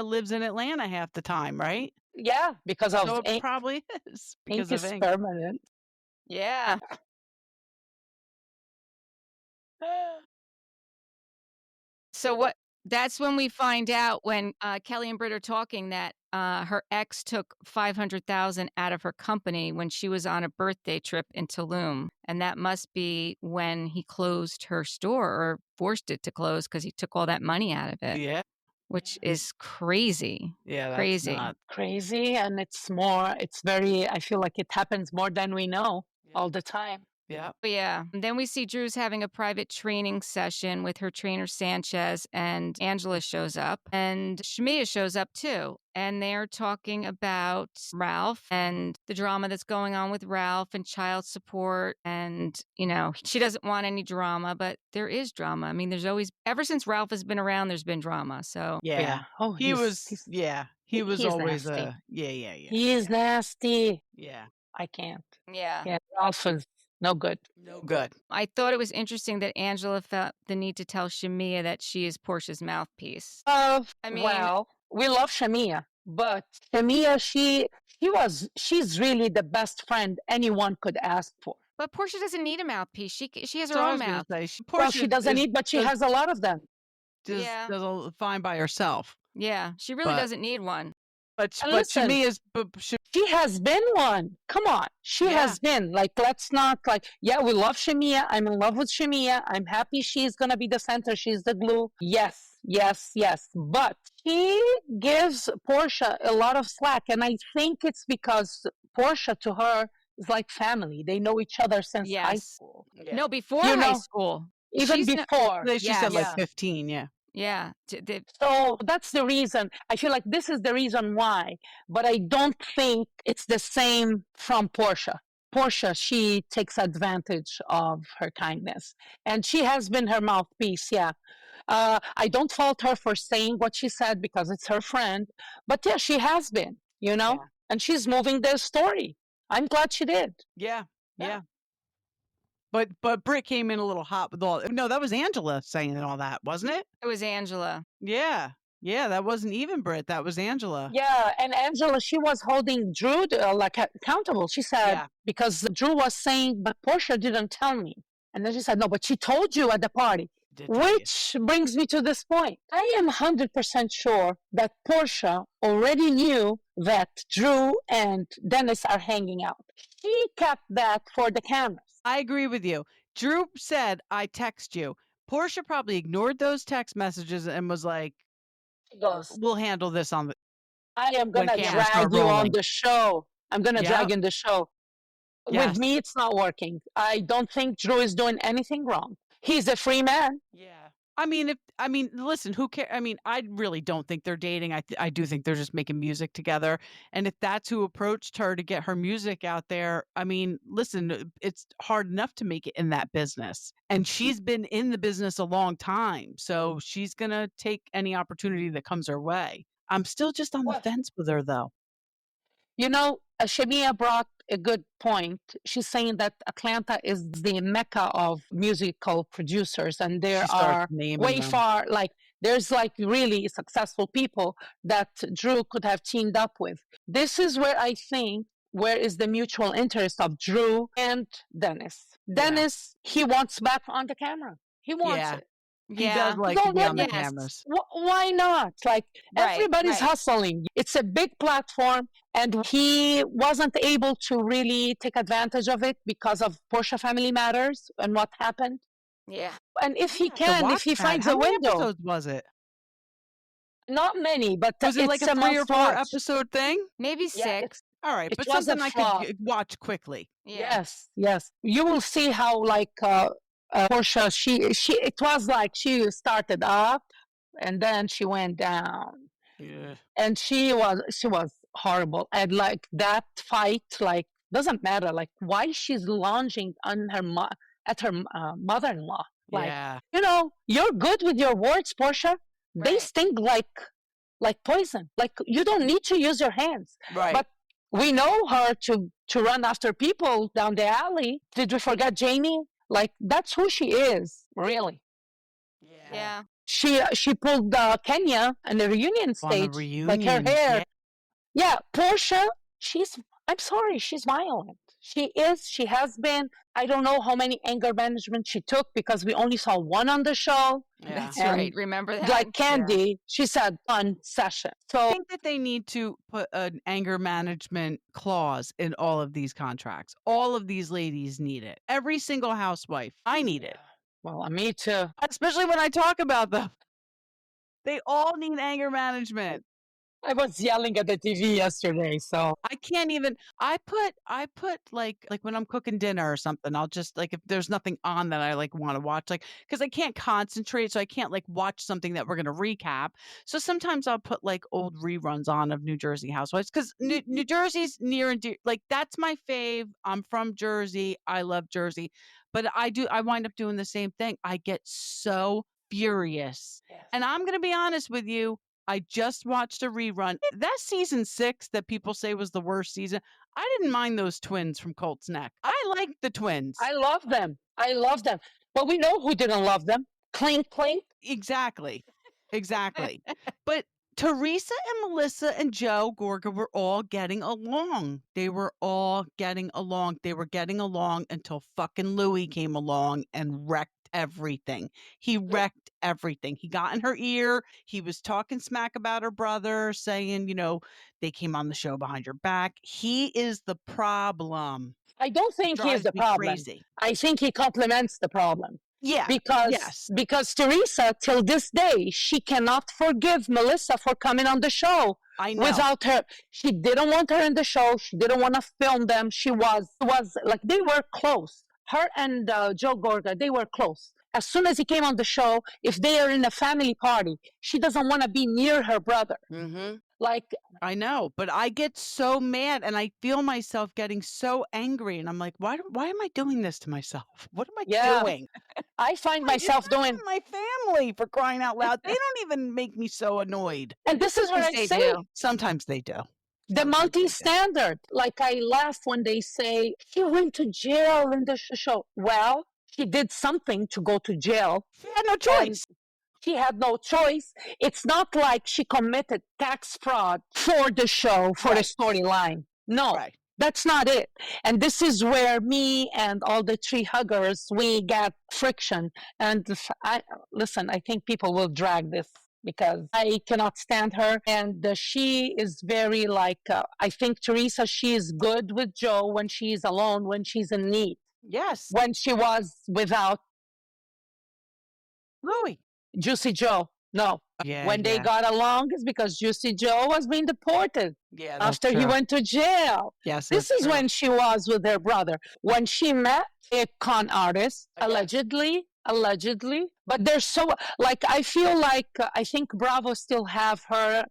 lives in Atlanta half the time, right? Yeah, because of So it ink. probably is because Ink of is ink. permanent. Yeah. So that's when we find out when Kelli and Britt are talking that her ex took $500,000 out of her company when she was on a birthday trip in Tulum. And that must be when he closed her store or forced it to close because he took all that money out of it. Yeah. Which is crazy. Yeah, crazy. That's not... Crazy, and it's very, I feel like it happens more than we know all the time. Yeah. Yeah. And then we see Drew's having a private training session with her trainer Sanchez, and Angela shows up, and Shamia shows up too. And they're talking about Ralph and the drama that's going on with Ralph and child support. And, you know, she doesn't want any drama, but there is drama. I mean, there's always, ever since Ralph has been around, there's been drama. So, Yeah. Oh, He was he's always nasty. yeah. He is nasty. Yeah. I can't. yeah. Yeah, Ralph is no good. No good. I thought it was interesting that Angela felt the need to tell Shamia that she is Portia's mouthpiece. I mean- Well, we love Shamia, but Shamia, she's really the best friend anyone could ask for. But Portia doesn't need a mouthpiece. She has her So I own was gonna mouth. say, Well, Portia she doesn't need, but she has a lot of them. does Yeah. fine by herself. Yeah, she really But- doesn't need one. But And listen, Shamia's She has been one. Come on. She Yeah. has been. Like, let's not, yeah, we love Shamia. I'm in love with Shamia. I'm happy she's going to be the center. She's the glue. Yes, yes, yes. But she gives Portia a lot of slack. And I think it's because Portia to her is like family. They know each other since high Yes. school. Yeah. No, before You high know, school. Even She's not- before. She said like Yeah. 15, yeah. Yeah. So that's the reason. I feel like this is the reason why. But I don't think it's the same from Portia. Portia, she takes advantage of her kindness. And she has been her mouthpiece, yeah. I don't fault her for saying what she said because it's her friend. But yeah, she has been, you know? Yeah. And she's moving the story. I'm glad she did. Yeah. Yeah. But Britt came in a little hot with all. No, that was Angela saying all that, wasn't it? It was Angela. Yeah. Yeah, that wasn't even Britt. That was Angela. Yeah, and Angela, she was holding Drew accountable. She said, Yeah. because Drew was saying, but Portia didn't tell me. And then she said, no, but she told you at the party. Did tell you. Which brings me to this point. I am 100% sure that Portia already knew that Drew and Dennis are hanging out. She kept that for the cameras. I agree with you. Drew said, I text you. Portia probably ignored those text messages and was like, She goes, we'll handle this on the... I am going to When cameras drag start you on rolling. the show. I'm going to Yep. drag in the show. Yes. With me, it's not working. I don't think Drew is doing anything wrong. He's a free man. Yeah. Listen, who cares? I really don't think they're dating. I do think they're just making music together. And if that's who approached her to get her music out there, listen, it's hard enough to make it in that business. And she's been in the business a long time. So she's going to take any opportunity that comes her way. I'm still just on the fence with her, though. Shamia brought a good point. She's saying that Atlanta is the mecca of musical producers, and there are way far, there's really successful people that Drew could have teamed up with. This is where I think where is the mutual interest of Drew and Dennis. Dennis, he wants back on the camera. He wants it. He does like to be on the cameras. Why not? Everybody's hustling. It's a big platform, and he wasn't able to really take advantage of it because of Porsche Family Matters and what happened. Yeah. And if he can, if he finds a How many window. episodes was it? Not many, but was it like a 3 or 4 episode thing? Maybe 6. All right, but something I could watch quickly. Yeah. Yes. You will see how Porsche, it was like she started up and then she went down. Yeah. And she was horrible. And that fight, doesn't matter. Why she's lunging on at her mother-in-law. You're good with your words, Porsche. They sting like poison. You don't need to use your hands. Right. But we know her to run after people down the alley. Did we forget Jamie? That's who she is, really. Yeah. She pulled Kenya on the reunion stage. Her hair. Yeah, Porsche, I'm sorry, she's violent. She has been. I don't know how many anger management she took because we only saw one on the show. Yeah. That's right. Remember that? Like Candy, she said one session. So I think that they need to put an anger management clause in all of these contracts. All of these ladies need it. Every single housewife. I need it. Well, me too. Especially when I talk about them. They all need anger management. I was yelling at the TV yesterday, so I can't even. I put like when I'm cooking dinner or something. I'll just if there's nothing on that I want to watch, because I can't concentrate, so I can't watch something that we're gonna recap. So sometimes I'll put old reruns on of New Jersey Housewives because New Jersey's near and dear. That's my fave. I'm from Jersey. I love Jersey, but I wind up doing the same thing. I get so furious, and I'm gonna be honest with you. I just watched a rerun. That season 6 that people say was the worst season, I didn't mind those twins from Colt's Neck. I like the twins. I love them. But we know who didn't love them. Clink, clink. Exactly. But Teresa and Melissa and Joe Gorga were all getting along. They were getting along until fucking Louis came along and wrecked everything. He wrecked everything. He got in her ear. He was talking smack about her brother, saying, they came on the show behind your back. He is the problem. I don't think he is the problem. Crazy. I think he complements the problem. Yeah. Because Teresa, till this day, she cannot forgive Melissa for coming on the show. I know. Without her, she didn't want her in the show. She didn't want to film them. She was they were close. Her and Joe Gorga, they were close. As soon as he came on the show, if they are in a family party, she doesn't want to be near her brother. Mm-hmm. I know, but I get so mad and I feel myself getting so angry. And I'm like, why am I doing this to myself? What am I doing? I find myself doing my family, for crying out loud. They don't even make me so annoyed. And this is what I say. Sometimes they do. The multi-standard. I laugh when they say, she went to jail in the show. Well, she did something to go to jail. She had no choice. She had no choice. It's not like she committed tax fraud for the show, for the storyline. No, that's not it. And this is where me and all the tree huggers, we get friction. And I think people will drag this because I cannot stand her. And she is very I think Teresa, she is good with Joe when she's alone, when she's in need. Yes. When she was without Louis. Juicy Joe. No. When they got along is because Juicy Joe was being deported. Yeah, after he went to jail. Yes. This is when she was with her brother. When she met a con artist, allegedly, But they're so, like, I feel like, I think Bravo still have her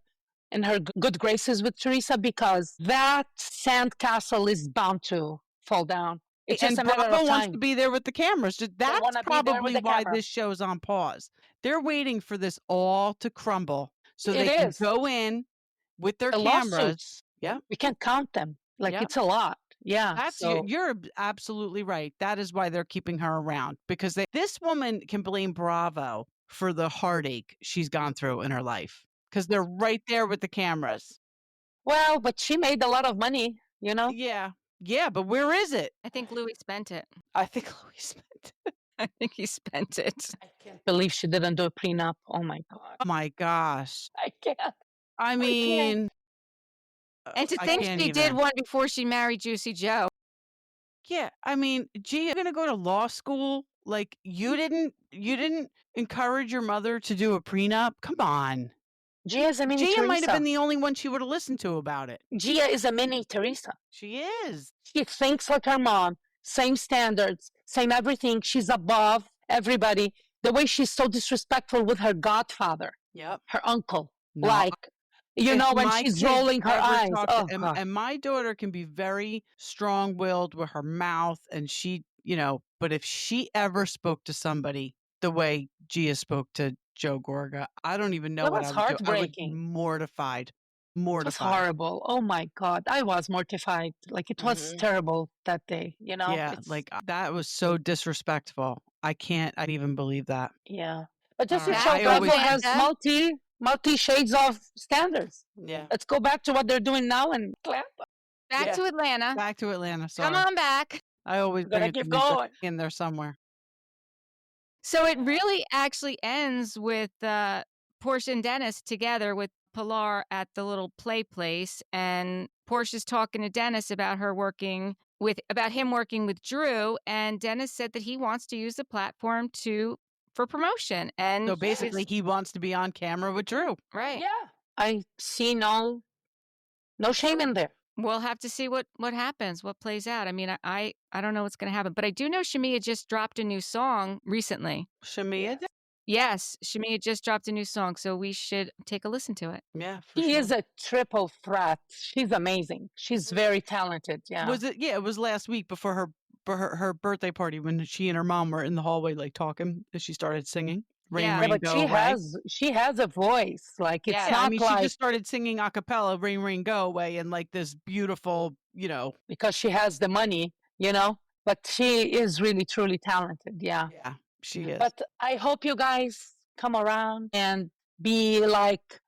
in her good graces with Teresa, because that sandcastle is bound to fall down. It's just And a matter Bravo of wants to time. be there with the cameras. They That's want to be there with probably the why camera. this show's on pause. They're waiting for this all to crumble so It they can is. go in with their The cameras. lawsuits, Yeah. we can't count them. Like, Yeah. it's a lot. Yeah. That's So you're absolutely right. That is why they're keeping her around, because this woman can blame Bravo for the heartache she's gone through in her life, because they're right there with the cameras. well, but she made a lot of money, you know? Yeah. Yeah, but where is it? I think Louis spent it. I think Louis spent it. I think he spent it. I can't believe she didn't do a prenup. Oh my God. Oh my gosh. I can't. I mean, And to I think can't she did even. one before she married Juicy Joe. Yeah, I mean, gee, you're gonna go to law school? Like you didn't encourage your mother to do a prenup? Come on. Gia is a mini Gia might have Teresa. been the only one she would have listened to about it. Gia is a mini Teresa. She is. She thinks like her mom, same standards, same everything. She's above everybody. The way she's so disrespectful with her godfather, Yep. her uncle, No, like, you if know, when my she's kids rolling her ever eyes. talk Oh, and, God. and my daughter can be very strong-willed with her mouth, and she, but if she ever spoke to somebody the way Gia spoke to Joe Gorga, I don't even know That what was I would do. I would be heartbreaking. mortified. It was Mortified. horrible. Oh my God. I was mortified. Like, it was terrible that day, you know? Yeah, like that was so disrespectful. I can't even believe that. Yeah. But just to Alright. show I always- Bravo has Atlanta. multi shades of standards. Yeah. Let's go back to what they're doing now in Atlanta. Back Yeah. to Atlanta. Back to Atlanta. Sorry. Come on back. I always Gotta bring it to keep New Jersey going. in there somewhere. So it really actually ends with Portia and Dennis together with Pilar at the little play place, and Portia's talking to Dennis about him working with Drew, and Dennis said that he wants to use the platform for promotion. And So basically, he wants to be on camera with Drew. right. Yeah. I see no shame in there. We'll have to see what happens, what plays out. I mean, I don't know what's going to happen, but I do know Shamia just dropped a new song recently. Shamia? Yes, Shamia just dropped a new song, so we should take a listen to it. Yeah. She is a triple threat. She's amazing. She's very talented. Yeah. Was it? Yeah, it was last week before her birthday party when she and her mom were in the hallway like talking as she started singing. Rain, Yeah. rain, but go she away. has a voice. Like, it's Yeah, not I mean, like she just started singing a cappella, Rain, Rain, Go Away, and like this beautiful, because she has the money, but she is really, truly talented. Yeah. Yeah, she is. But I hope you guys come around and be like,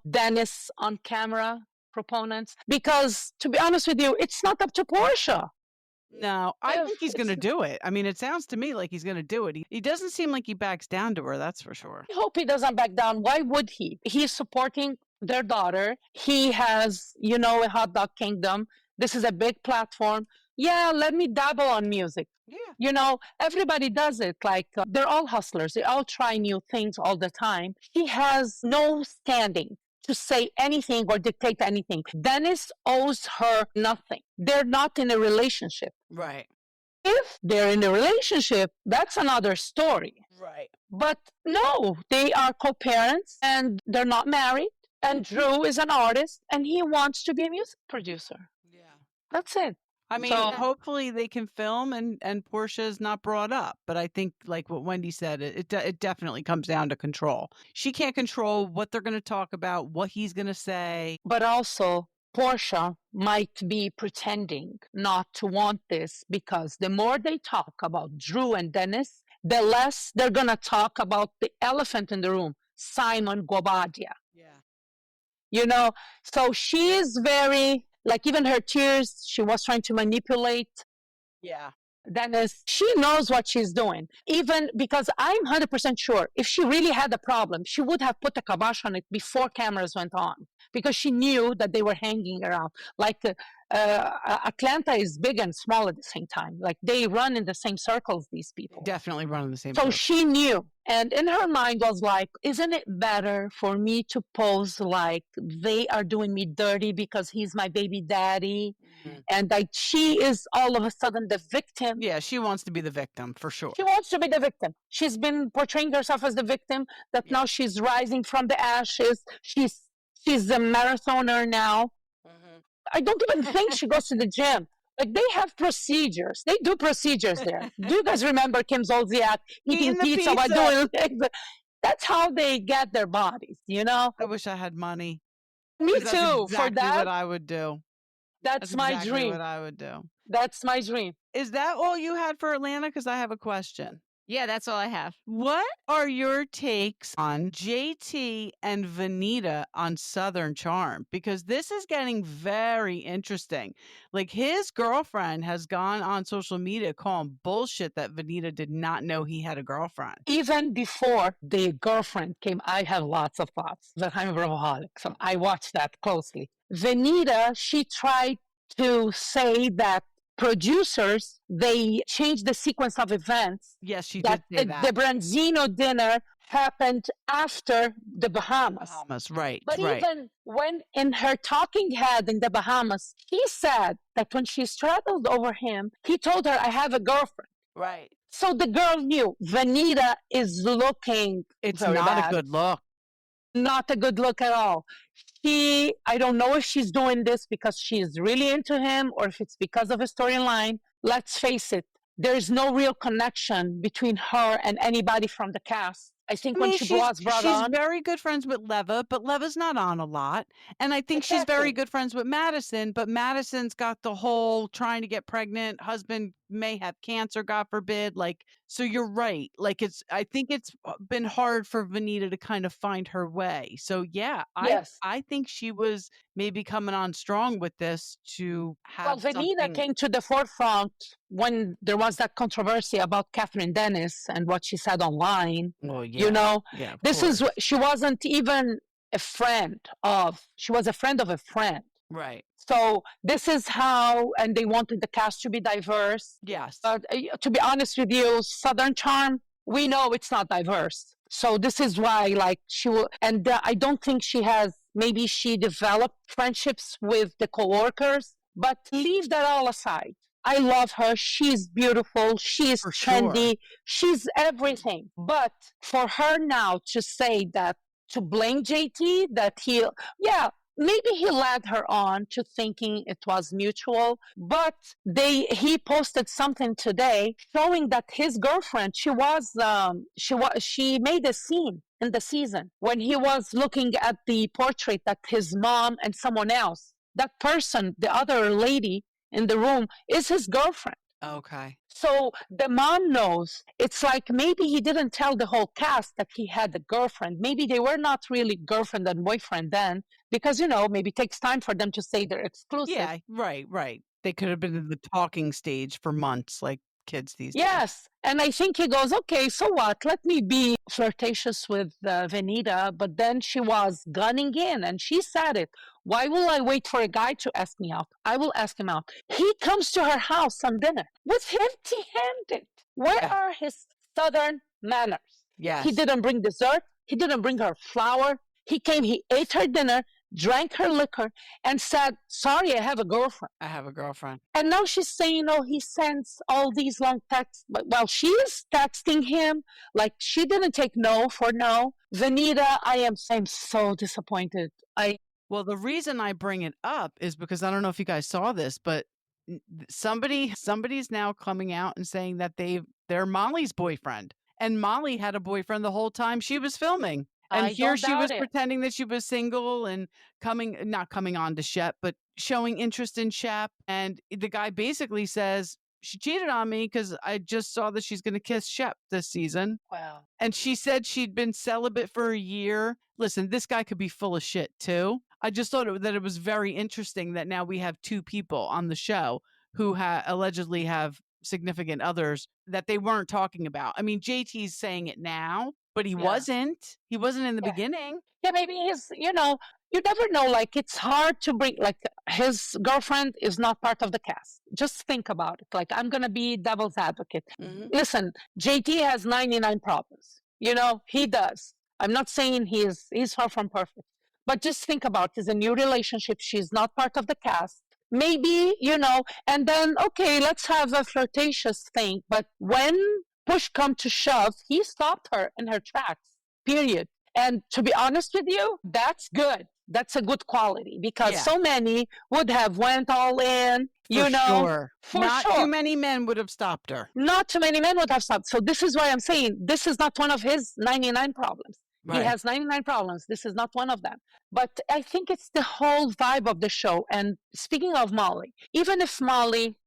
Dennis on camera proponents. Because to be honest with you, it's not up to Portia. No, I Yeah, think he's going to do it. I mean, it sounds to me like he's going to do it. He doesn't seem like he backs down to her, that's for sure. I hope he doesn't back down. Why would he? He's supporting their daughter. He has, a hot dog kingdom. This is a big platform. Yeah, let me dabble on music. Yeah. Everybody does it. Like, they're all hustlers. They all try new things all the time. He has no standing to say anything or dictate anything. Dennis owes her nothing. They're not in a relationship. Right. If they're in a relationship, that's another story. Right. But no, they are co-parents and they're not married. And Drew is an artist and he wants to be a music producer. Yeah. That's it. I mean, So- hopefully they can film and Portia is not brought up. But I think, like what Wendy said, it definitely comes down to control. She can't control what they're going to talk about, what he's going to say. But also, Portia might be pretending not to want this, because the more they talk about Drew and Dennis, the less they're going to talk about the elephant in the room, Simon Gobadia. Yeah. So she is very, like, even her tears, she was trying to manipulate Yeah. Dennis. She knows what she's doing. Even because I'm 100% sure if she really had a problem, she would have put a kibosh on it before cameras went on, because she knew that they were hanging around. Like Atlanta is big and small at the same time. Like they run in the same circles, these people. Definitely run in the same So circle. she knew. And in her mind was like, isn't it better for me to pose like they are doing me dirty because he's my baby daddy? And like she is all of a sudden the victim. Yeah, she wants to be the victim for sure. She wants to be the victim. She's been portraying herself as the victim, that now she's rising from the ashes. She's a marathoner now. I don't even think she goes to the gym. Like they have procedures. They do procedures there. Do you guys remember Kim Zolciak eating the pizza while doing things? That's how they get their bodies, you know? I wish I had money. Me 'Cause that's too. exactly For that, what I would do. that's my exactly dream. what I would do. That's my dream. Is that all you had for Atlanta? Because I have a question. Yeah, that's all I have. What are your takes on JT and Vanita on Southern Charm? Because this is getting very interesting. Like his girlfriend has gone on social media calling bullshit that Vanita did not know he had a girlfriend. Even before the girlfriend came, I have lots of thoughts that I'm a bravoholic. So I watched that closely. Vanita, she tried to say that producers, they changed the sequence of events. Yes, she That did say that. the Branzino dinner happened after the Bahamas. Right. But right. even when in her talking head in the Bahamas, he said that when she straddled over him, he told her, I have a girlfriend. Right. So the girl knew Vanita is looking It's very not bad. a good look. Not a good look at all. I don't know if she's doing this because she's really into him or if it's because of a storyline. Let's face it, there's no real connection between her and anybody from the cast. I think when she was brought on. She's very good friends with Leva, but Leva's not on a lot. And I think she's very good friends with Madison, but Madison's got the whole trying to get pregnant, husband may have cancer, God forbid. Like, so you're right. Like I think it's been hard for Vanita to kind of find her way. So yeah, Yes. I think she was maybe coming on strong with this to have Vanita came to the forefront when there was that controversy about Catherine Dennis and what she said online. Well, yeah. You know, yeah, this is what she wasn't even a friend of. She was a friend of a friend. Right. So this is how, and they wanted the cast to be diverse. Yes. But to be honest with you, Southern Charm, we know it's not diverse. So this is why, like, she will, and I don't think she has, maybe she developed friendships with the coworkers, but leave that all aside. I love her. She's beautiful. She's trendy. Sure. She's everything. But for her now to say that, to blame JT, that maybe he led her on to thinking it was mutual, but he posted something today showing that his girlfriend, she made a scene in the season when he was looking at the portrait that his mom and someone else, that person, the other lady in the room, is his girlfriend. Okay. So the mom knows. It's like maybe he didn't tell the whole cast that he had a girlfriend. Maybe they were not really girlfriend and boyfriend then, because, maybe it takes time for them to say they're exclusive. Yeah, right. They could have been in the talking stage for months, like kids these days. Yes. And I think he goes, okay, so what? Let me be flirtatious with Vanita. But then she was gunning in and she said it. Why will I wait for a guy to ask me out? I will ask him out. He comes to her house on dinner with empty-handed. Where are his Southern manners? Yes. He didn't bring dessert. He didn't bring her flour. He came, he ate her dinner, drank her liquor, and said, sorry, I have a girlfriend. And now she's saying, he sends all these long texts. But while she is texting him, like she didn't take no for no. Vanita, I'm so disappointed. Well, the reason I bring it up is because I don't know if you guys saw this, but somebody's now coming out and saying that they're Molly's boyfriend. And Molly had a boyfriend the whole time she was filming. And here she was pretending that she was single and not coming on to Shep, but showing interest in Shep. And the guy basically says, she cheated on me because I just saw that she's going to kiss Shep this season. Wow. And she said she'd been celibate for a year. Listen, this guy could be full of shit too. I just thought that it was very interesting that now we have two people on the show who allegedly have significant others that they weren't talking about. I mean, JT's saying it now, but he wasn't. He wasn't in the beginning. Yeah, maybe he's, you never know. Like, it's hard to bring, like, his girlfriend is not part of the cast. Just think about it. Like, I'm going to be devil's advocate. Listen, JT has 99 problems. You know, he does. I'm not saying he's far from perfect. But just think about it. It's a new relationship. She's not part of the cast. Maybe, you know, and then, okay, let's have a flirtatious thing. But when push come to shove, he stopped her in her tracks, period. And to be honest with you, that's good. That's a good quality, because so many would have went all in, you know. For Not sure. too many men would have stopped her. Not too many men would have stopped. So this is why I'm saying this is not one of his 99 problems. He has 99 problems. This is not one of them. But I think it's the whole vibe of the show. And speaking of Molly, even if Molly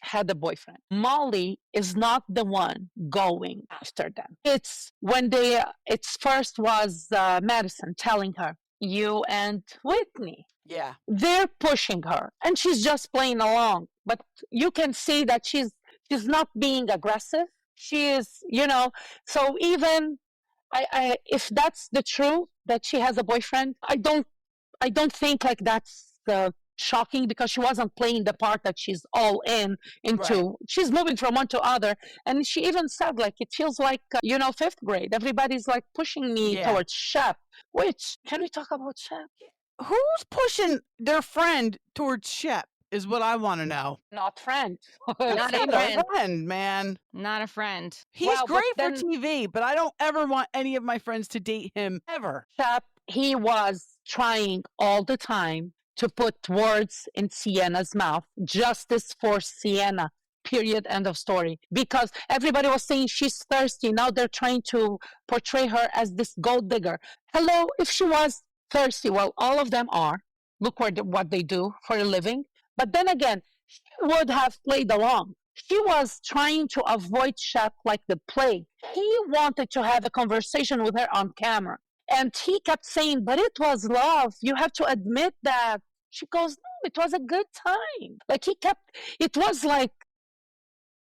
had a boyfriend, Molly is not the one going after them. It's when it's first was Madison telling her, you and Whitney. Yeah. They're pushing her and she's just playing along. But you can see that she's not being aggressive. She is, you know, so even I if that's the truth that she has a boyfriend, I don't think like that's shocking, because she wasn't playing the part that she's all into. She's moving from one to other, and she even said like it feels like you know, fifth grade. Everybody's like pushing me towards Shep. Which, can we talk about Shep? Who's pushing their friend towards Shep is what I want to know. Not friend. Not a friend, man. Not a friend. He's great for TV, but I don't ever want any of my friends to date him ever. Shep, he was trying all the time to put words in Sienna's mouth. Justice for Sienna. Period. End of story. Because everybody was saying she's thirsty. Now they're trying to portray her as this gold digger. Hello, if she was thirsty, well, all of them are. Look what they do for a living. But then again, she would have played along. She was trying to avoid Shep like the plague. He wanted to have a conversation with her on camera. And he kept saying, but it was love. You have to admit that. She goes, no, it was a good time. Like it was like,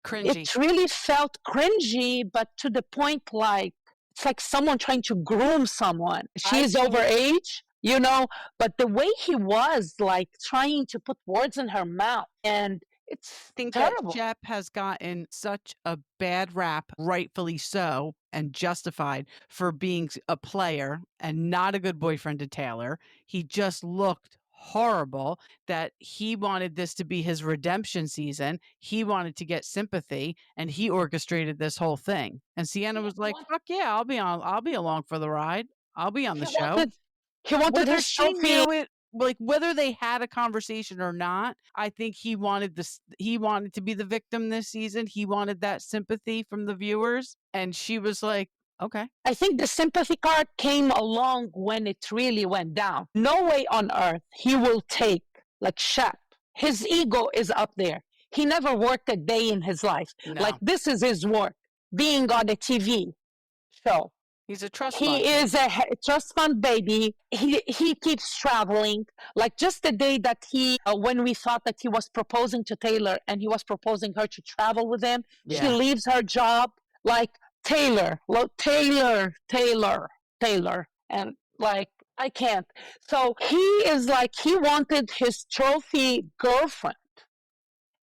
cringy. It really felt cringy, but to the point like, it's like someone trying to groom someone. She's over age, you know, but the way he was like trying to put words in her mouth, and it's terrible. That Shep has gotten such a bad rap, rightfully so, and justified for being a player and not a good boyfriend to Taylor. He just looked horrible, that he wanted this to be his redemption season. He wanted to get sympathy, and he orchestrated this whole thing. And Sienna was like, fuck yeah, I'll be along for the ride. I'll be on the show. He wanted whether his trophy. Like whether they had a conversation or not, I think he wanted to be the victim this season. He wanted that sympathy from the viewers, and she was like, okay. I think the sympathy card came along when it really went down. No way on earth he will take like Shep. His ego is up there. He never worked a day in his life. No. Like, this is his work, being on a TV show. He's a trust fund. He is a trust fund baby. He keeps traveling. Like, just the day that when we thought that he was proposing to Taylor and he was proposing her to travel with him, she leaves her job. Like, Taylor, and like, I can't. So he is like, he wanted his trophy girlfriend.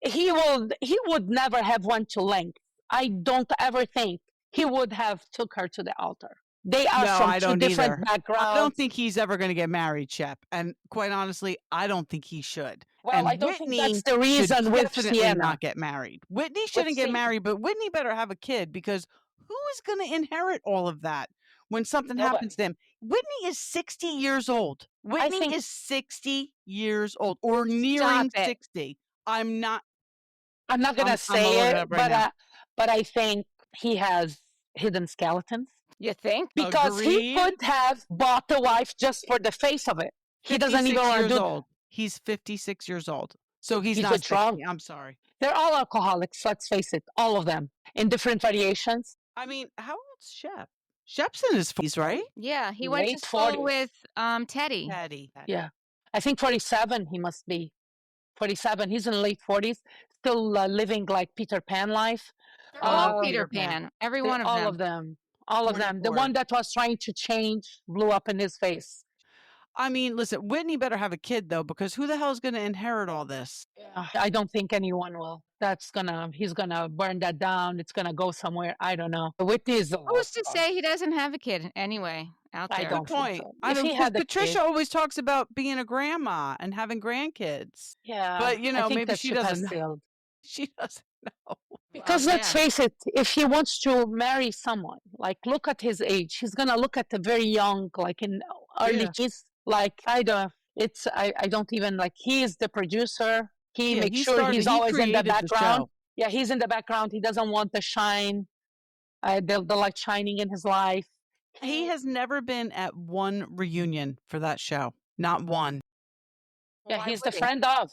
He would never have went to length. I don't ever think he would have took her to the altar. They are from two different backgrounds. I don't think he's ever going to get married, Shep. And quite honestly, I don't think he should. Well, and I don't Whitney think that's the reason with definitely Sienna. not get married. Whitney shouldn't get married, but Whitney better have a kid, because who is going to inherit all of that when something happens to him? Whitney is 60 years old. Whitney is 60 years old, or nearing 60. I'm not going to say it, but I think he has hidden skeletons. You think? Because he could have bought a wife just for the face of it. He doesn't even want to do old. He's 56 years old. So he's not drunk. I'm sorry. They're all alcoholics, let's face it. All of them. In different variations. I mean, how old's Shep? Shep's in his 40s, right? Yeah, he went to school with Teddy. Yeah. I think 47 he must be. 47. He's in the late 40s. Still living like Peter Pan life. All Peter Pan. Every one of them. All of them. The one that was trying to change blew up in his face. I mean, listen, Whitney better have a kid though, because who the hell is going to inherit all this? Yeah, I don't think anyone will. He's gonna burn that down. It's gonna go somewhere. I don't know. Whitney is the Who's lost to cause. say he doesn't have a kid anyway out I there? don't Good think point. so. I If don't, he because had a kid, Patricia always talks about being a grandma and having grandkids. yeah, But, I think maybe that she ship has doesn't. sailed. She doesn't know. Because Well, let's yeah. face it, if he wants to marry someone, like look at his age, he's gonna look at the very young, like in early Yeah. teens. Like I don't even like. He is the producer. He Yeah, makes sure he's he always in the created the background. show. Yeah, he's in the background. He doesn't want the shine, the light shining in his life. He has never been at one reunion for that show. Not one. Yeah, Why he's the would he? friend of.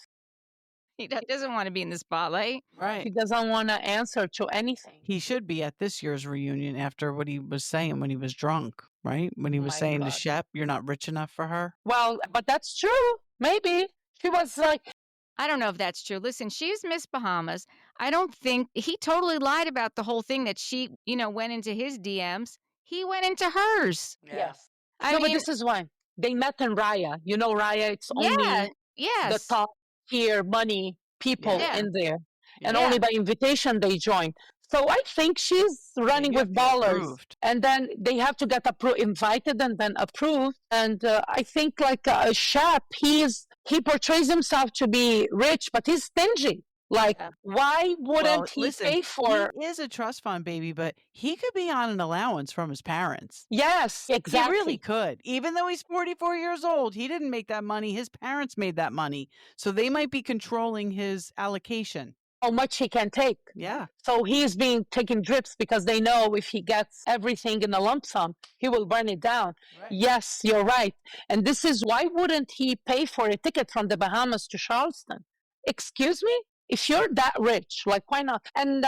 He doesn't want to be in the spotlight. He Right. doesn't want to answer to anything. He should be at this year's reunion after what he was saying when he was drunk, right? When he was My saying to God. Shep, "You're not rich enough for her." Well, but that's true. Maybe she was like, I don't know if that's true. Listen, she's Miss Bahamas. I don't think he totally lied about the whole thing that she, went into his DMs. He went into hers. yes. I No, but mean, this is why they met in Raya. You know, Raya, it's yeah, only the yes, top tier money people yeah, in there. And yeah. only by invitation they join. So I think she's running you have with to get ballers. approved. And then they have to get invited and then approved. And I think like Shep, he portrays himself to be rich, but he's stingy. Like, Yeah. why wouldn't Well, he listen, pay for? he is a trust fund baby, but he could be on an allowance from his parents. Yes, exactly. He really could. Even though he's 44 years old, he didn't make that money. His parents made that money. So they might be controlling his allocation. How much he can take. Yeah. So he's being taking drips because they know if he gets everything in a lump sum, he will burn it down. Right. Yes, you're right. And this is why wouldn't he pay for a ticket from the Bahamas to Charleston? Excuse me? If you're that rich, like why not? And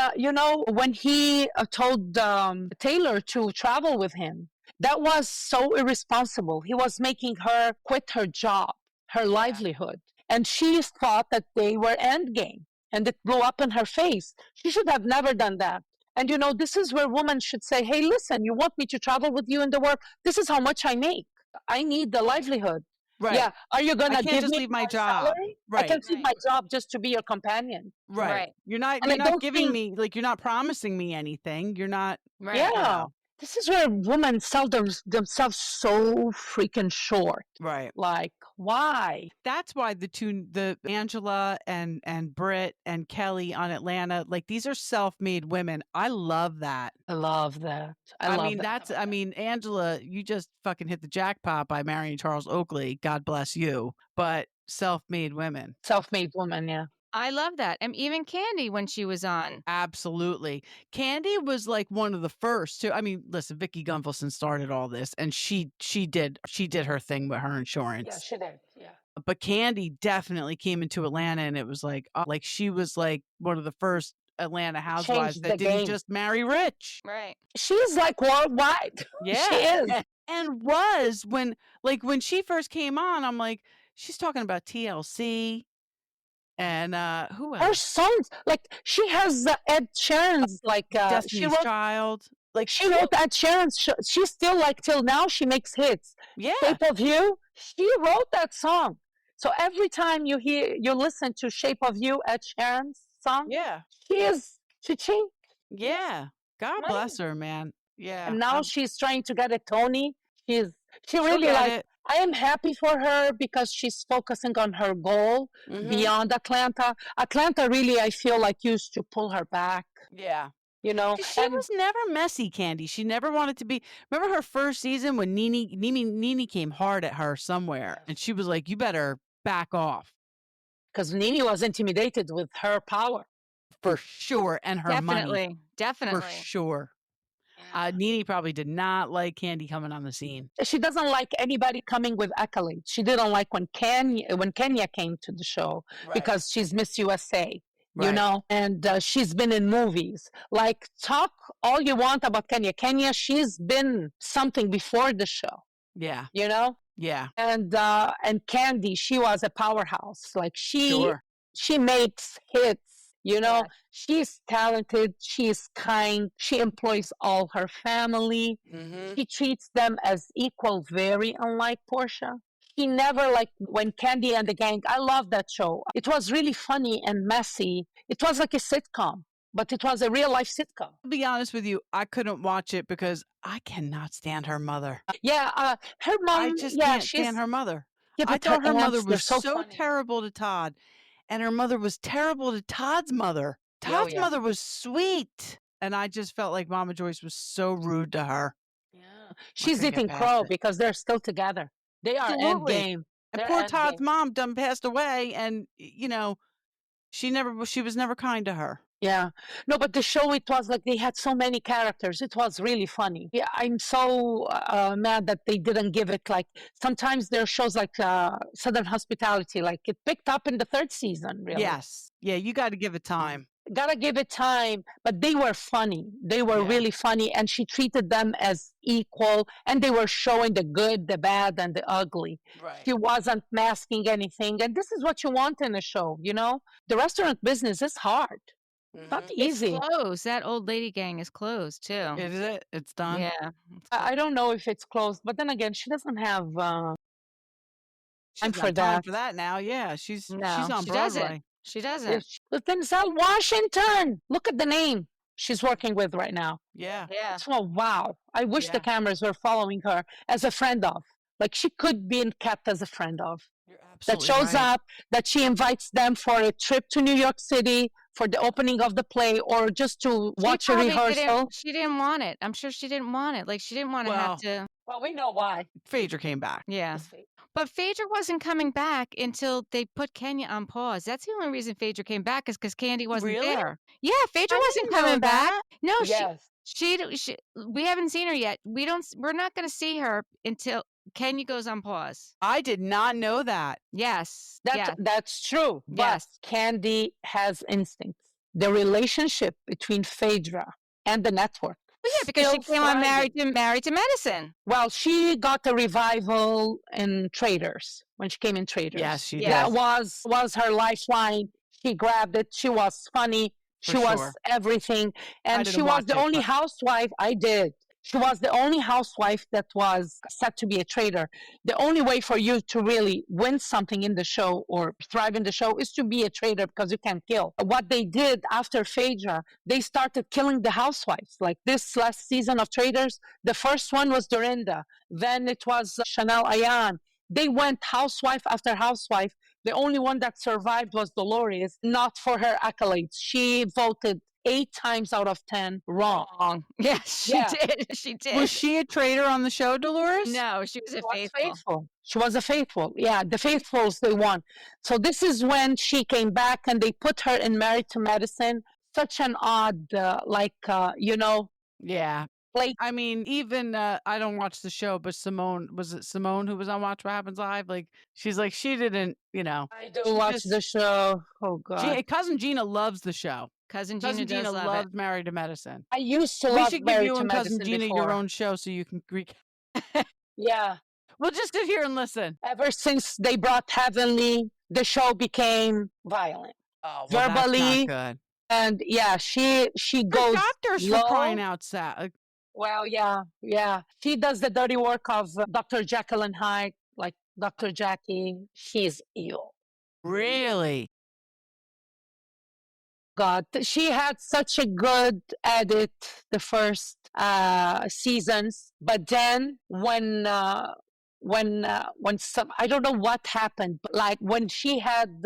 when he told Taylor to travel with him, that was so irresponsible. He was making her quit her job, her livelihood. And she thought that they were endgame. And it blew up in her face. She should have never done that. And this is where women should say, hey, listen, you want me to travel with you in the world? This is how much I make. I need the livelihood. Right. Yeah. Are you going I to can't give just me leave my more job. salary? Right. I can leave my job just to be your companion. Right. Right. You're not And I don't giving think- me, like, you're not promising me anything. You're not. Right. Yeah. This is where women sell themselves so freaking short. Right. Like, why? That's why the Angela and Britt and Kelly on Atlanta, like these are self-made women. I love that. I love that. I mean, Angela, you just fucking hit the jackpot by marrying Charles Oakley. God bless you. But self-made women. Self-made woman, yeah. I love that. And even Candy when she was on. Absolutely. Candy was like one of the first to, I mean, listen, Vicky Gunvalson started all this and she did her thing with her insurance. Yeah, she did. Yeah. But Candy definitely came into Atlanta and it was like she was like one of the first Atlanta housewives Changed that the didn't game. just marry rich. Right. She's like worldwide. Yeah. She is. And was when she first came on, I'm like, she's talking about TLC. And who else? Her songs, like she has Ed Sheeran's, like Destiny's Child. Like she wrote Ed Sheeran's. She's still like till now she makes hits. Yeah. Shape of You. She wrote that song. So every time you listen to Shape of You, Ed Sheeran's song. Yeah. She is cha-ching. Yeah. God Money. bless her, man. Yeah. And now she's trying to get a Tony. She she'll really get like. it. I am happy for her because she's focusing on her goal beyond Atlanta. Atlanta really, I feel like, used to pull her back. Yeah. She was never messy, Candy. She never wanted to be. Remember her first season when Nene came hard at her somewhere, and she was like, "You better back off." Because Nene was intimidated with her power. For sure, and her money. Definitely. For sure. Nene probably did not like Candy coming on the scene. She doesn't like anybody coming with accolades. She didn't like when Kenya came to the show because she's Miss USA, and she's been in movies. Like, talk all you want about Kenya. Kenya, she's been something before the show. Yeah. Yeah. And Candy, she was a powerhouse. Like she makes hits. She's talented, she's kind, she employs all her family. She treats them as equal, very unlike Porsche. He never, like when Candy and the Gang, I love that show. It was really funny and messy. It was like a sitcom, but it was a real life sitcom. I'll be honest with you, I couldn't watch it because I cannot stand her mother. Yeah, her I mom, just yeah, can't she's, stand her mother. yeah, I but her thought her mother aunts, they're was so so funny. terrible to Todd, and her mother was terrible to Todd's mother. Oh, Todd's yeah. mother was sweet, and I just felt like Mama Joyce was so rude to her. Yeah. She's couldn't get eating past crow it. because they're still together. They are end Absolutely. game. And They're poor end Todd's game. mom done passed away, and she was never kind to her. Yeah. No, but the show, it was like they had so many characters. It was really funny. Yeah, I'm so mad that they didn't give it, like, sometimes there are shows like Southern Hospitality, like it picked up in the third season, really. Yes. Yeah, you got to give it time. Gotta give it time, but they were funny. They were Yeah. really funny, and she treated them as equal, and they were showing the good, the bad, and the ugly. Right. She wasn't masking anything, and this is what you want in a show, you know? The restaurant business is hard. It's not easy. It's closed. That old lady gang is closed too. Is it? It's done? Yeah. I don't know if it's closed, but then again, she doesn't have She's time for got time that. for that now. Yeah, she's No, on she doesn't. Broadway. She doesn't. But Denzel Washington, look at the name she's working with right now. Yeah. Yeah. Oh, wow. I wish Yeah. the cameras were following her as a friend of. Like, she could be kept as a friend of. You're That absolutely shows right. up, that she invites them for a trip to New York City for the opening of the play, or just to watch a rehearsal. She didn't want it. I'm sure she didn't want it. Like, she didn't want to Well- have to. Well, we know why. Phaedra came back. Yeah. But Phaedra wasn't coming back until they put Kenya on pause. That's the only reason Phaedra came back, is because Candy wasn't Really? there. Yeah, Phaedra I wasn't didn't know coming back. that. No, Yes. she we haven't seen her yet. We're not going to see her until Kenya goes on pause. I did not know that. Yes. That's true. But Yes. Candy has instincts. The relationship between Phaedra and the network. Well, yeah, because she still came on thriving. married to medicine. Well, she got a revival in Traders, when she came in Traders. Yes, she Yes. That did. was her lifeline. She grabbed it. She was funny. For She was sure. everything. And didn't she was watch the it, only but- housewife I did. She was the only housewife that was set to be a trader. The only way for you to really win something in the show or thrive in the show is to be a trader, because you can kill. What they did after Phaedra, they started killing the housewives. Like this last season of Traders, the first one was Dorinda. Then it was Chanel Ayan. They went housewife after housewife. The only one that survived was Dolores, not for her accolades. She voted 8 times out of 10 wrong. Yes, she Yeah. did. She did. Was she a traitor on the show, Dolores? No, she was a She was faithful. faithful. She was a faithful. Yeah, the faithfuls, they won. So this is when she came back, and they put her in Married to Medicine. Such an odd, Yeah. like, I mean, even I don't watch the show, but was it Simone who was on Watch What Happens Live? Like, she's like, she didn't, I do she watch just- the show. Oh, God. Cousin Gina loves the show. Cousin Cousin Gina Gina does love loves Married to Medicine. I used to We love should give Married you to and Cousin Medicine Gina before. your own show so you can. Yeah. We'll just sit here and listen. Ever since they brought Heavenly, the show became violent. Oh, Verbally, that's not good. And yeah, she For goes doctors for low. crying out sad. Well, yeah. She does the dirty work of Dr. Jekyll and Hyde, like Dr. Jackie. She's evil. Really? God, she had such a good edit the first seasons, but then when some, I don't know what happened, but like when she had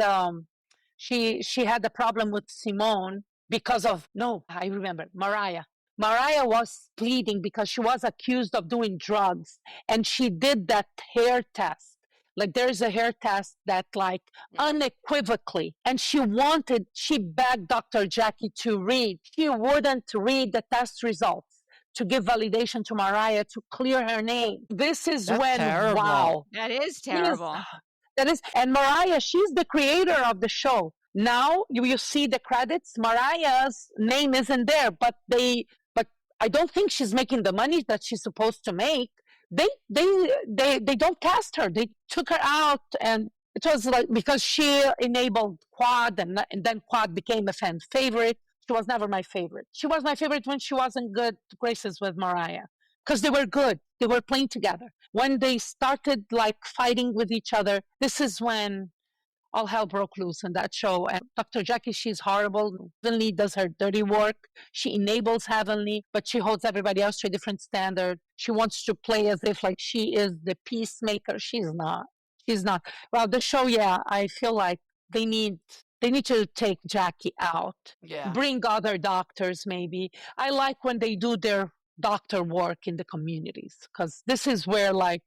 she had a problem with Simone because of, no, I remember, Mariah. Mariah was pleading because she was accused of doing drugs, and she did that hair test. Like there's a hair test that like unequivocally, and she begged Dr. Jackie to read. She wouldn't read the test results to give validation to Mariah to clear her name. This is That's when, terrible. wow. That is terrible. That is, and Mariah, she's the creator of the show. Now you see the credits. Mariah's name isn't there, but I don't think she's making the money that she's supposed to make. They don't cast her. They took her out, and it was like because she enabled Quad, and then Quad became a fan favorite. She was never my favorite. She was my favorite when she was in good graces with Mariah, because they were good. they were playing together. When they started like fighting with each other, this is when all hell broke loose in that show. And Dr. Jackie, she's horrible. Heavenly does her dirty work. She enables Heavenly, but she holds everybody else to a different standard. She wants to play as if like she is the peacemaker. She's not. She's not. Well, the show, yeah, I feel like they need to take Jackie out. Yeah. Bring other doctors, maybe. I like when they do their doctor work in the communities, because this is where, like,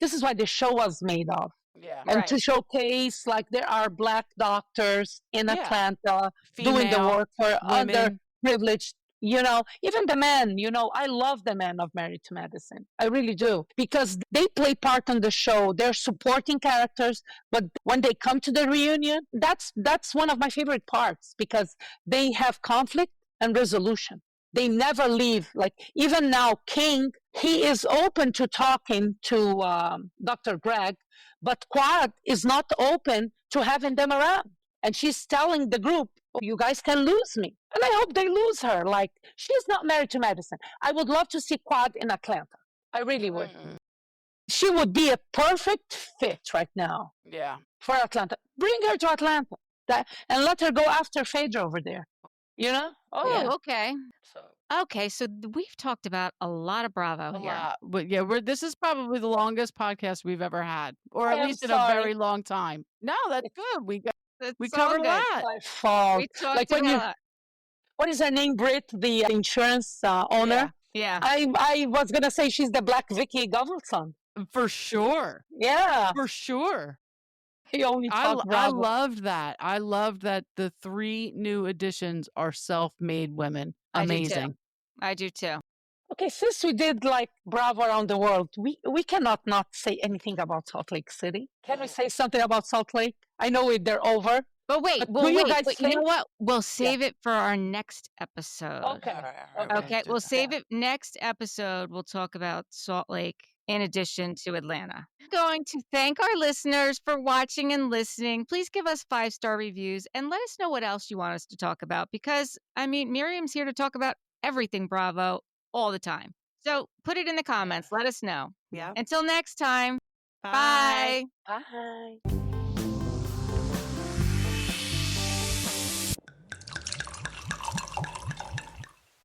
this is why the show was made of. Yeah. And Right. to showcase, like, there are Black doctors in Yeah. Atlanta doing the Female, work for women. underprivileged, even the men, I love the men of Married to Medicine. I really do. Because they play part on the show. They're supporting characters, but when they come to the reunion, that's one of my favorite parts, because they have conflict and resolution. They never leave. Like, even now, King, he is open to talking to Dr. Greg, but Quad is not open to having them around. And she's telling the group, you guys can lose me. And I hope they lose her. Like, she's not Married to Medicine. I would love to see Quad in Atlanta. I really would. She would be a perfect fit right now. Yeah. For Atlanta. Bring her to Atlanta. And let her go after Phaedra over there. Oh, yeah. okay. Okay, so we've talked about a lot of Bravo A here. lot. But yeah, this is probably the longest podcast we've ever had, or at I'm least in sorry. a very long time. No, that's good. We It's all covered a good. lot. My fault. We talked Like, when about a you, lot. what is her name, Britt, the insurance owner? Yeah. I was gonna say she's the Black Vicky Govelson. For sure. Yeah, For sure. he only I talked Bravo. loved that. I loved that the 3 new additions are self-made women. I do too. Amazing. I do too. Okay, since we did like Bravo around the world, we cannot not say anything about Salt Lake City. Can we say something about Salt Lake? I know they're over. But wait, But well, do you wait, guys but you know think- what? We'll save it for our next episode. Okay. Okay, we'll save it next episode. We'll talk about Salt Lake in addition to Atlanta. Going to thank our listeners for watching and listening. Please give us 5-star reviews and let us know what else you want us to talk about, because, Miriam's here to talk about everything Bravo all the time. So put it in the comments. Let us know. Yeah. Until next time. Bye. Bye. Bye.